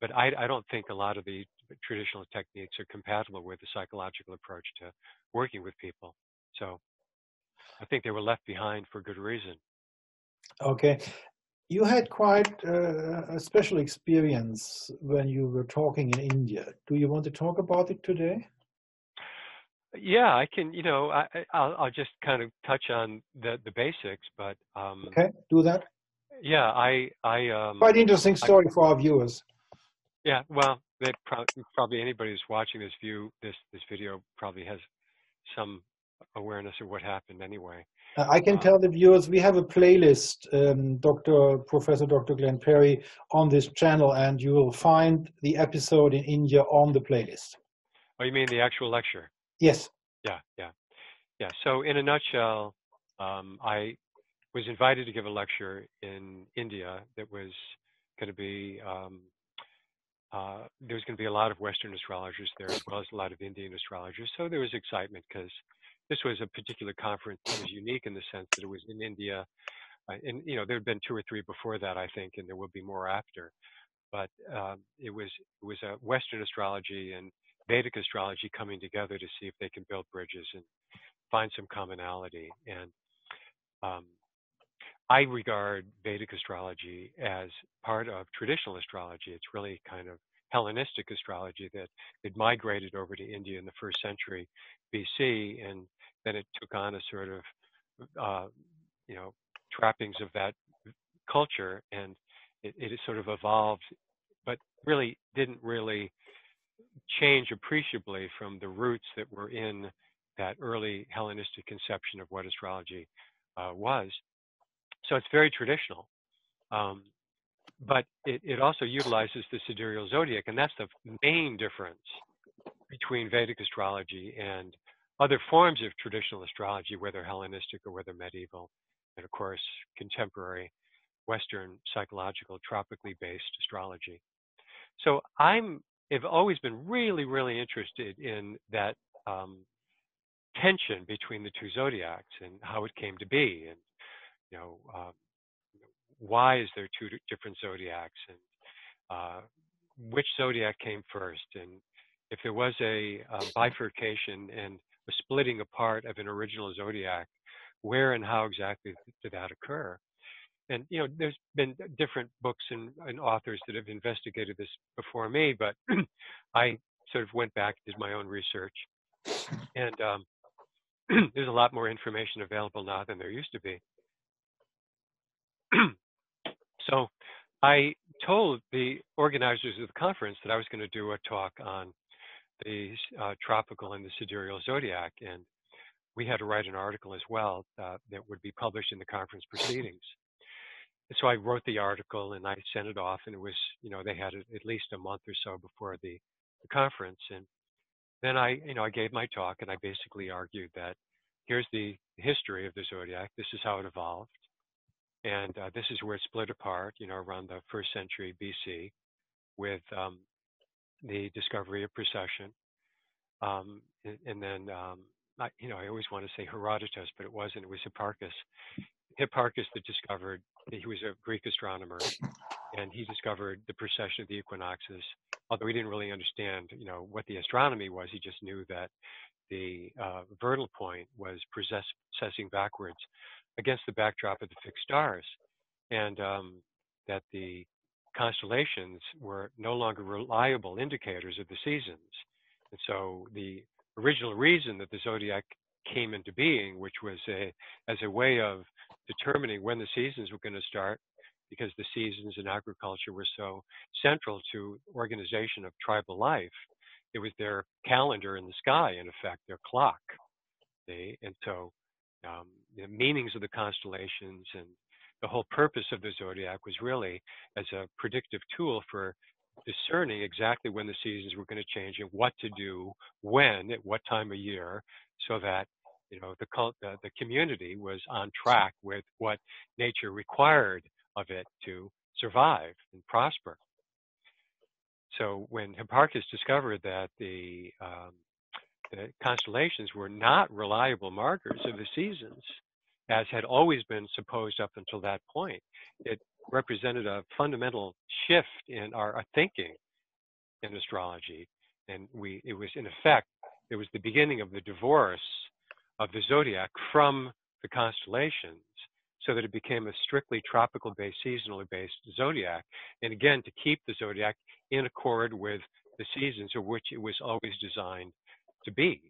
But I don't think a lot of the traditional techniques are compatible with the psychological approach to working with people. So I think they were left behind for good reason. Okay. You had quite a special experience when you were talking in India. Do you want to talk about it today? Yeah, I can. You know, I'll just kind of touch on the basics, but okay, do that. Yeah, quite interesting story for our viewers. Yeah, well, they probably anybody who's watching this video probably has some awareness of what happened anyway. I can tell the viewers we have a playlist, Professor Dr. Glenn Perry, on this channel, and you will find the episode in India on the playlist. Oh, you mean the actual lecture? Yes. Yeah. So in a nutshell, I was invited to give a lecture in India that was going to be, there was going to be a lot of Western astrologers there as well as a lot of Indian astrologers. So there was excitement because this was a particular conference that was unique in the sense that it was in India. And, you know, there had been 2 or 3 before that, I think, and there will be more after. But it was a Western astrology and Vedic astrology coming together to see if they can build bridges and find some commonality. And I regard Vedic astrology as part of traditional astrology. It's really kind of Hellenistic astrology that had migrated over to India in the 1st century BC, and then it took on a sort of, you know, trappings of that culture, and it sort of evolved, but really didn't really change appreciably from the roots that were in that early Hellenistic conception of what astrology was. So it's very traditional, but it also utilizes the sidereal zodiac, and that's the main difference between Vedic astrology and other forms of traditional astrology, whether Hellenistic or whether medieval. and of course, contemporary Western psychological tropically based astrology. So I've always been really, really interested in that tension between the two zodiacs and how it came to be, and you know, why is there two different zodiacs, and which zodiac came first, and if there was a bifurcation and a splitting apart of an original zodiac, where and how exactly did that occur? And there's been different books and authors that have investigated this before me, but I sort of went back, did my own research, and there's a lot more information available now than there used to be. So I told the organizers of the conference that I was going to do a talk on the tropical and the sidereal zodiac, and we had to write an article as well that would be published in the conference proceedings. And so I wrote the article and I sent it off, and it was, they had it at least a month or so before the conference. And then I gave my talk, and I basically argued that here's the history of the zodiac. This is how it evolved. And this is where it split apart, around the 1st century BC with the discovery of precession. And then, I always want to say Herodotus, but it wasn't. It was Hipparchus. Hipparchus that discovered, he was a Greek astronomer, and he discovered the precession of the equinoxes. Although he didn't really understand, what the astronomy was, he just knew that the vernal point was precessing backwards against the backdrop of the fixed stars, and that the constellations were no longer reliable indicators of the seasons. And so the original reason that the zodiac came into being, which was as a way of determining when the seasons were going to start, because the seasons in agriculture were so central to organization of tribal life. It was their calendar in the sky, in effect, their clock. And so the meanings of the constellations and the whole purpose of the zodiac was really as a predictive tool for discerning exactly when the seasons were going to change and what to do, when, at what time of year, so that the community was on track with what nature required of it to survive and prosper. So when Hipparchus discovered that the constellations were not reliable markers of the seasons, as had always been supposed up until that point, it represented a fundamental shift in our thinking in astrology. And it was, in effect, it was the beginning of the divorce of the zodiac from the constellations, so that it became a strictly tropical-based, seasonally based zodiac. And again, to keep the zodiac in accord with the seasons of which it was always designed to be.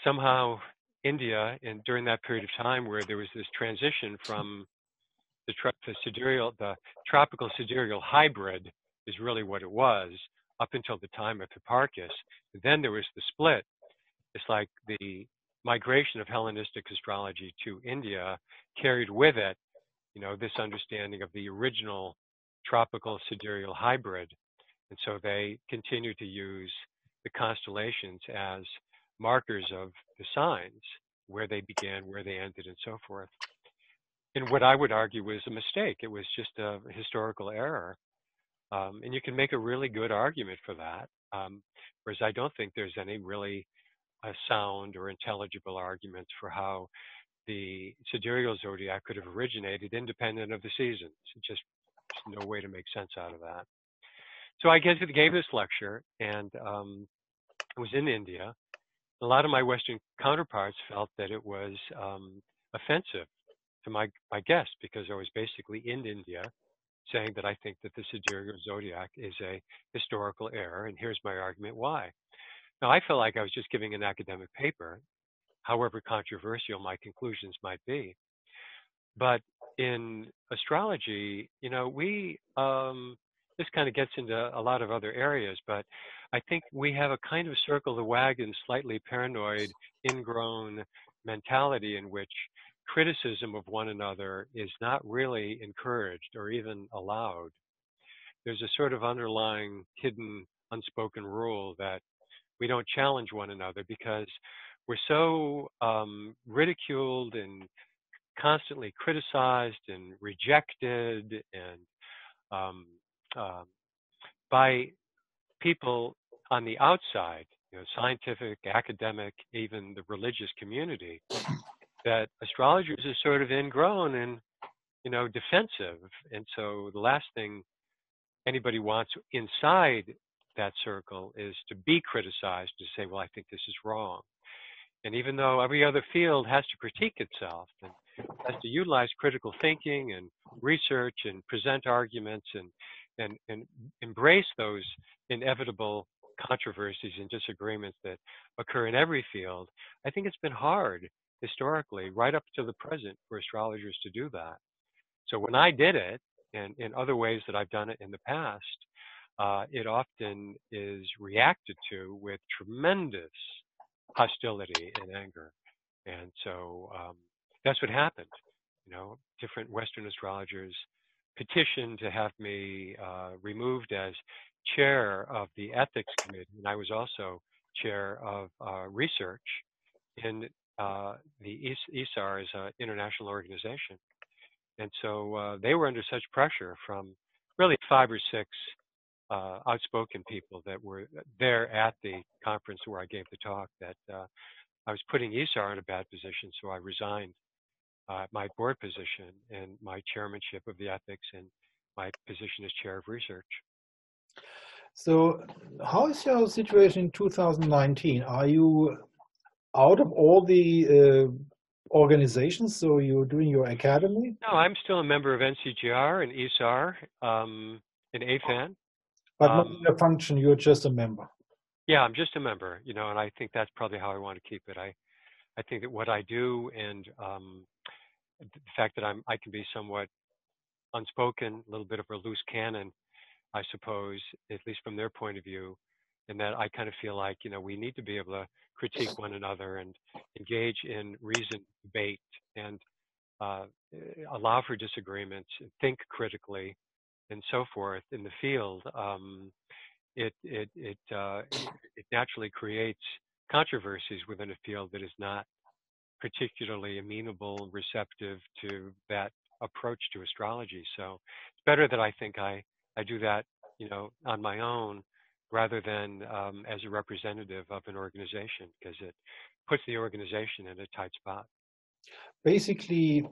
Somehow, India, and during that period of time where there was this transition from the tropical sidereal hybrid is really what it was up until the time of Hipparchus. Then there was the split. It's like the migration of Hellenistic astrology to India carried with it, this understanding of the original tropical sidereal hybrid. And so they continue to use the constellations as markers of the signs, where they began, where they ended, and so forth. And what I would argue was a mistake. It was just a historical error. And you can make a really good argument for that, whereas I don't think there's any really sound or intelligible arguments for how the sidereal zodiac could have originated independent of the seasons. Just no way to make sense out of that. So I gave this lecture, and it was in India. A lot of my Western counterparts felt that it was offensive to my guest, because I was basically in India saying that I think that the sidereal zodiac is a historical error, and here's my argument why. Now, I felt like I was just giving an academic paper, however controversial my conclusions might be. But in astrology, this kind of gets into a lot of other areas, but I think we have a kind of circle the wagon, slightly paranoid, ingrown mentality in which criticism of one another is not really encouraged or even allowed. There's a sort of underlying, hidden, unspoken rule that we don't challenge one another because we're so ridiculed and constantly criticized and rejected and by people on the outside, scientific, academic, even the religious community, that astrologers are sort of ingrown and, defensive. And so the last thing anybody wants inside that circle is to be criticized, to say, well, I think this is wrong. And even though every other field has to critique itself and has to utilize critical thinking and research and present arguments and embrace those inevitable controversies and disagreements that occur in every field, I think it's been hard historically, right up to the present, for astrologers to do that. So when I did it, and in other ways that I've done it in the past, it often is reacted to with tremendous hostility and anger. And so that's what happened. Different Western astrologers petitioned to have me removed as chair of the ethics committee, and I was also chair of research in the ESAR is an international organization. And so they were under such pressure from really 5 or 6 outspoken people that were there at the conference where I gave the talk that I was putting ESAR in a bad position, so I resigned my board position and my chairmanship of the ethics and my position as chair of research. So how is your situation in 2019? Are you out of all the organizations, so you're doing your academy? No, I'm still a member of NCGR and ESAR and AFAN. But not in a function, you're just a member. Yeah, I'm just a member, and I think that's probably how I want to keep it. I think that what I do and the fact that I can be somewhat unspoken, a little bit of a loose cannon, I suppose, at least from their point of view, and that I kind of feel like, we need to be able to critique one another and engage in reasoned debate and allow for disagreements, and think critically, and so forth in the field. It naturally creates controversies within a field that is not particularly amenable, receptive to that approach to astrology. So it's better that I think I do that, on my own, rather than as a representative of an organization, because it puts the organization in a tight spot. Basically,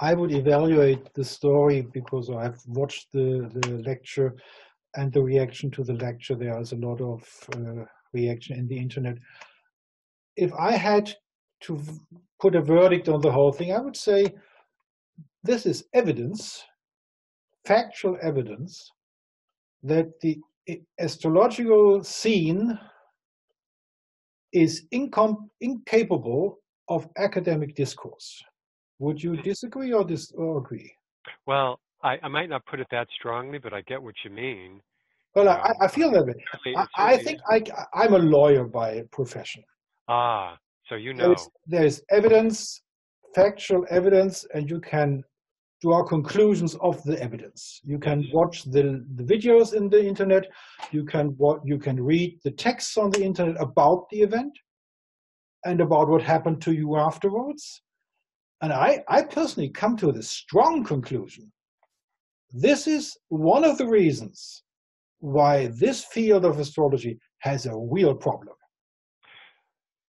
I would evaluate the story because I've watched the lecture and the reaction to the lecture. There is a lot of reaction in the internet. If I had to put a verdict on the whole thing, I would say this is evidence, factual evidence, that the astrological scene is incapable of academic discourse. Would you disagree or agree? Well, I might not put it that strongly, but I get what you mean. Well, I feel that way. I think I'm a lawyer by profession. So There's evidence, factual evidence, and you can draw conclusions of the evidence. You can watch the videos in the internet. You can read the texts on the internet about the event and about what happened to you afterwards. And I personally come to the strong conclusion. This is one of the reasons why this field of astrology has a real problem.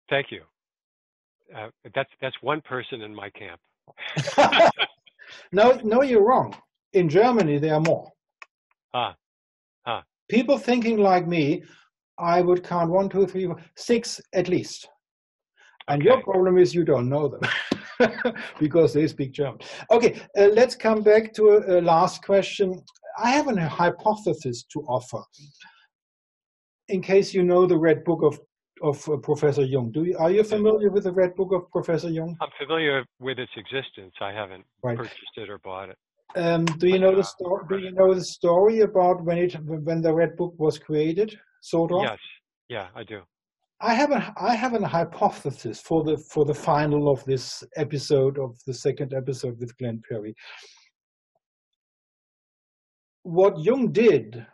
Thank you. That's one person in my camp. No, you're wrong. In Germany, there are more. People thinking like me, I would count 1, 2, 3, 4, 6 at least. And your problem is you don't know them because they speak German. Okay, let's come back to a last question. I have a hypothesis to offer. In case you know the Red Book of Professor Jung. Are you familiar with the Red Book of Professor Jung? I'm familiar with its existence. I haven't purchased it or bought it. Do you know the story? Do you know the story about when the Red Book was created? Sort of. Yes. Yeah, I do. I have a hypothesis for the final of this episode, of the second episode with Glenn Perry. What Jung did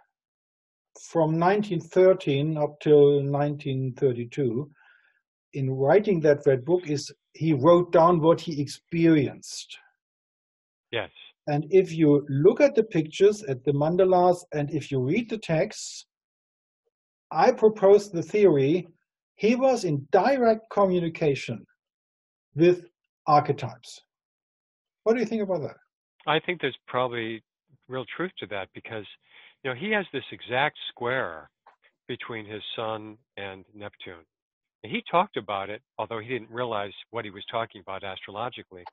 from 1913 up till 1932 in writing that Red Book is he wrote down what he experienced. Yes. And if you look at the pictures, at the mandalas, and if you read the texts, I proposed the theory, he was in direct communication with archetypes. What do you think about that? I think there's probably real truth to that because, he has this exact square between his sun and Neptune. And he talked about it, although he didn't realize what he was talking about astrologically,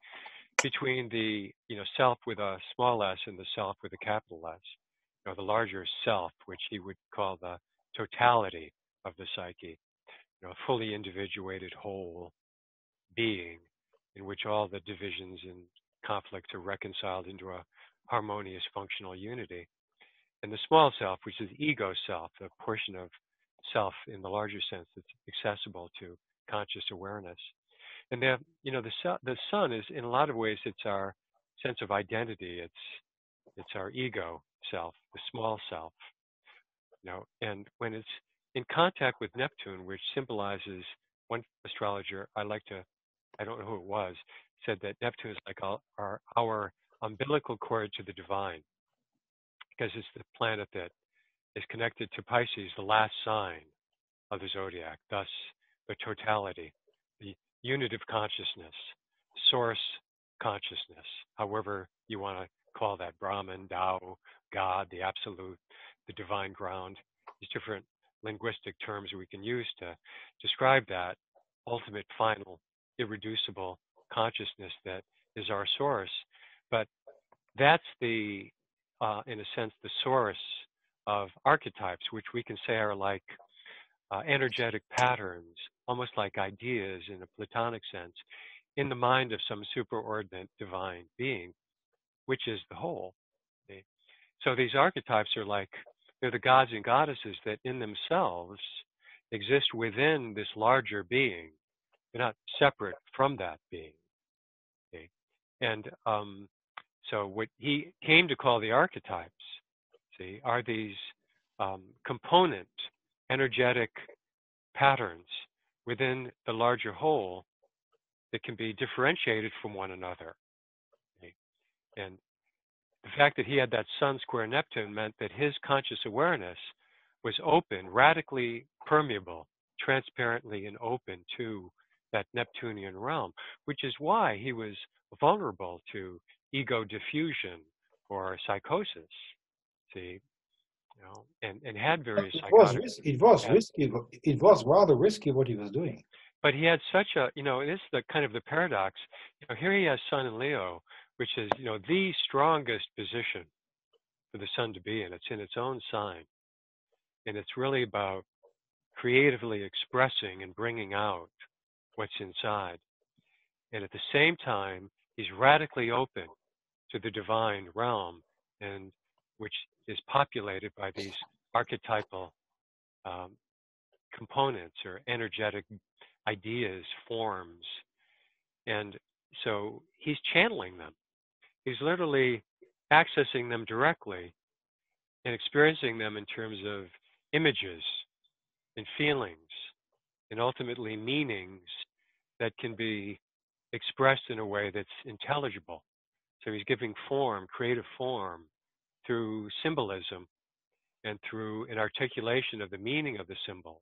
between the, self with a small s and the self with a capital S. The larger self, which he would call the totality of the psyche, a fully individuated whole being in which all the divisions and conflicts are reconciled into a harmonious functional unity. And the small self, which is ego self, the portion of self in the larger sense that's accessible to conscious awareness. And the sun is, in a lot of ways, it's our sense of identity. It's our ego self, the small self. And when it's in contact with Neptune, which symbolizes, one astrologer I don't know who it was, said that Neptune is like our umbilical cord to the divine, because it's the planet that is connected to Pisces, the last sign of the zodiac, thus the totality, the unit of consciousness, source consciousness, however you want to call that, Brahman, Tao, God, the absolute, the divine ground, these different linguistic terms we can use to describe that ultimate, final, irreducible consciousness that is our source. But that's in a sense, the source of archetypes, which we can say are like energetic patterns, almost like ideas in a Platonic sense, in the mind of some superordinate divine being, which is the whole. Okay? So these archetypes are like, they're the gods and goddesses that in themselves exist within this larger being. They're not separate from that being. Okay? And so what he came to call the archetypes, are these component energetic patterns within the larger whole that can be differentiated from one another. Okay? And the fact that he had that Sun square Neptune meant that his conscious awareness was open, radically permeable, transparently and open to that Neptunian realm, which is why he was vulnerable to ego diffusion or psychosis. And had various psychotic. It was risky. It was rather risky what he was doing. But he had such a, this is the kind of the paradox. Here he has Sun in Leo, which is, the strongest position for the sun to be in. It's in its own sign. And it's really about creatively expressing and bringing out what's inside. And at the same time, he's radically open to the divine realm, and which is populated by these archetypal components or energetic ideas, forms. And so he's channeling them. He's literally accessing them directly and experiencing them in terms of images and feelings and ultimately meanings that can be expressed in a way that's intelligible. So he's giving form, creative form, through symbolism and through an articulation of the meaning of the symbols.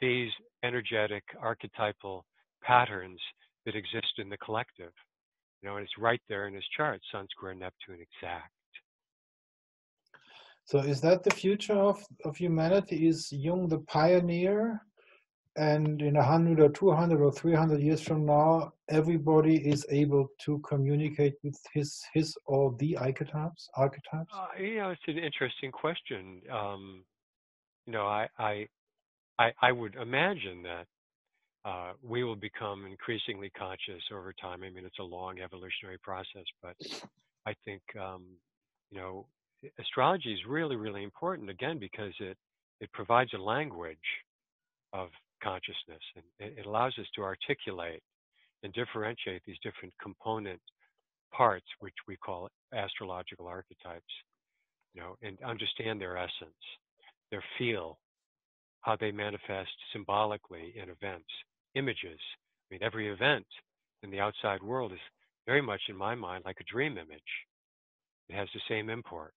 These energetic archetypal patterns that exist in the collective. And it's right there in his chart, Sun square Neptune exact. So is that the future of humanity? Is Jung the pioneer? And in 100 or 200 or 300 years from now, everybody is able to communicate with his or the archetypes? It's an interesting question. I would imagine that we will become increasingly conscious over time. I mean, it's a long evolutionary process, but I think, astrology is really, really important, again, because it provides a language of consciousness, and it allows us to articulate and differentiate these different component parts, which we call astrological archetypes, and understand their essence, their feel, how they manifest symbolically in events, images mean, every event in the outside world is very much, in my mind, like a dream image. It has the same import.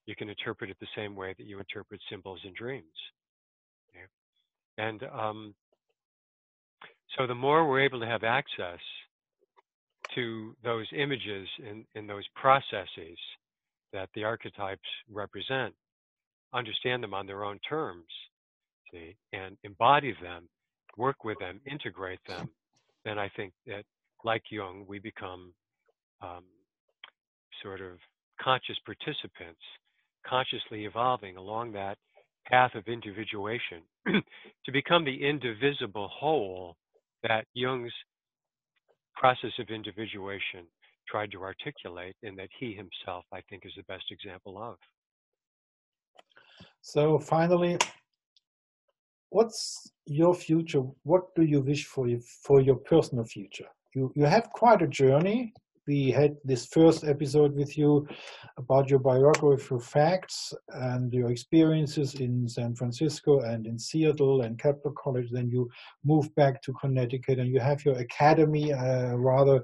You can interpret it the same way that you interpret symbols in dreams. Okay? And so the more we're able to have access to those images in those processes that the archetypes represent, understand them on their own terms, see, and embody them, work with them, integrate them, then I think that, like Jung, we become sort of conscious participants, consciously evolving along that path of individuation to become the indivisible whole that Jung's process of individuation tried to articulate, and that he himself, I think, is the best example of. So finally, what's your future? What do you wish for your personal future? You have quite a journey. We had this first episode with you about your biographical facts and your experiences in San Francisco and in Seattle and Kepler College. Then you moved back to Connecticut and you have your academy, rather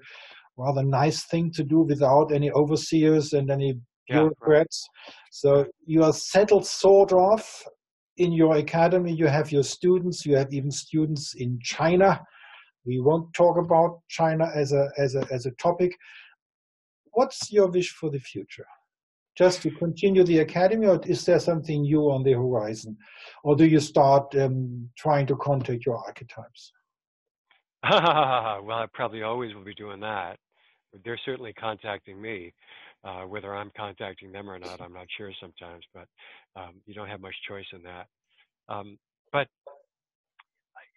nice thing to do without any overseers and any bureaucrats. Right. So you are settled sort of in your academy. You have your students. You have even students in China. We won't talk about China as a topic. What's your wish for the future? Just to continue the academy, or is there something new on the horizon? Or do you start trying to contact your archetypes? Well, I probably always will be doing that. They're certainly contacting me. Whether I'm contacting them or not, I'm not sure sometimes, but you don't have much choice in that. But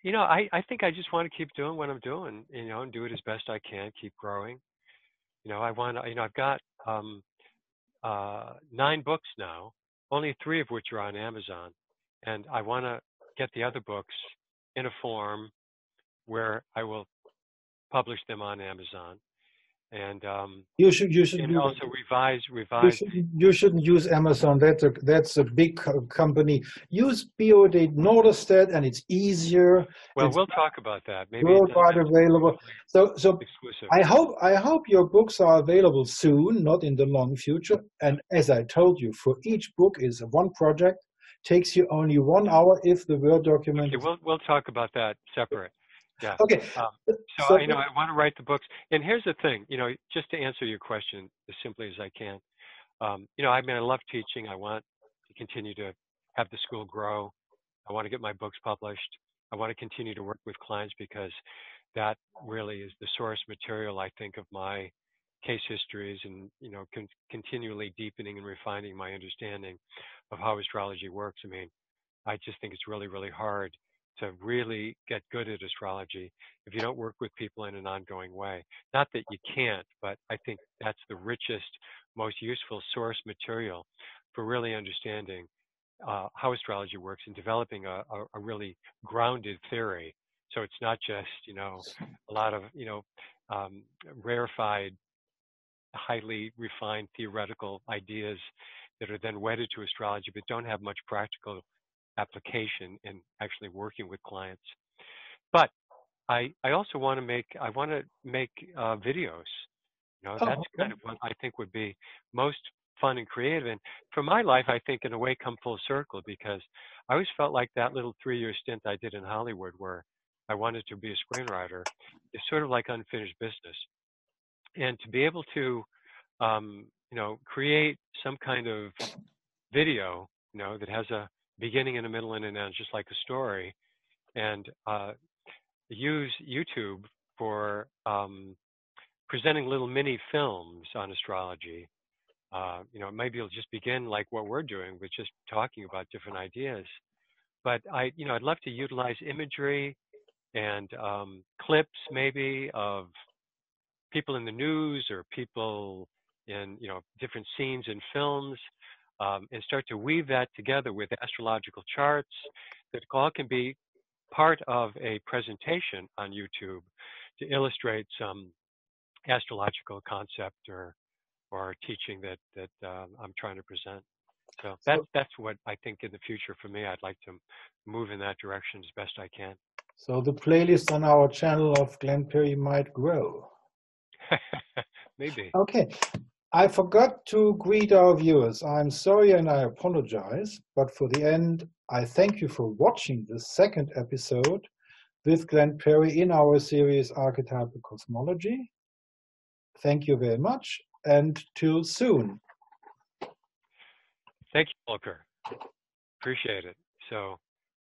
you know, I think I just want to keep doing what I'm doing, you know, and do it as best I can, keep growing. You know, I want to, you know, I've got 9 books now, only 3 of which are on Amazon. And I want to get the other books in a form where I will publish them on Amazon. And you should also revise. You shouldn't use Amazon. That's a big company. Use BOD Norderstedt, and it's easier. Well, we'll talk about that. Maybe worldwide available. So exclusive. I hope your books are available soon, not in the long future. And as I told you, for each book is one project. Takes you only 1 hour if the Word document. Okay, we'll talk about that separate. Yeah. Okay. So you know, I want to write the books. And here's the thing, you know, just to answer your question as simply as I can. You know, I mean, I love teaching. I want to continue to have the school grow. I want to get my books published. I want to continue to work with clients because that really is the source material, I think, of my case histories and, you know, continually deepening and refining my understanding of how astrology works. I mean, I just think it's really, really hard to really get good at astrology if you don't work with people in an ongoing way. Not that you can't, but I think that's the richest, most useful source material for really understanding how astrology works and developing a really grounded theory. So it's not just, you know, a lot of, you know, rarefied, highly refined theoretical ideas that are then wedded to astrology but don't have much practical application in actually working with clients. But I also want to make videos. You know, that's kind of what I think would be most fun and creative. And for my life, I think in a way come full circle because I always felt like that little 3-year stint I did in Hollywood where I wanted to be a screenwriter is sort of like unfinished business. And to be able to, you know, create some kind of video, you know, that has a beginning and a middle and an end, just like a story, and use YouTube for presenting little mini films on astrology. You know, maybe it'll just begin like what we're doing with just talking about different ideas. But you know, I'd love to utilize imagery and clips maybe of people in the news or people in, you know, different scenes in films. And start to weave that together with astrological charts that all can be part of a presentation on YouTube to illustrate some astrological concept or teaching that I'm trying to present. So that's what I think in the future for me. I'd like to move in that direction as best I can. So the playlist on our channel of Glenn Perry might grow. Maybe. Okay, I forgot to greet our viewers. I'm sorry and I apologize, but for the end, I thank you for watching the second episode with Glenn Perry in our series Archetypal Cosmology. Thank you very much, and till soon. Thank you, Volker. Appreciate it. So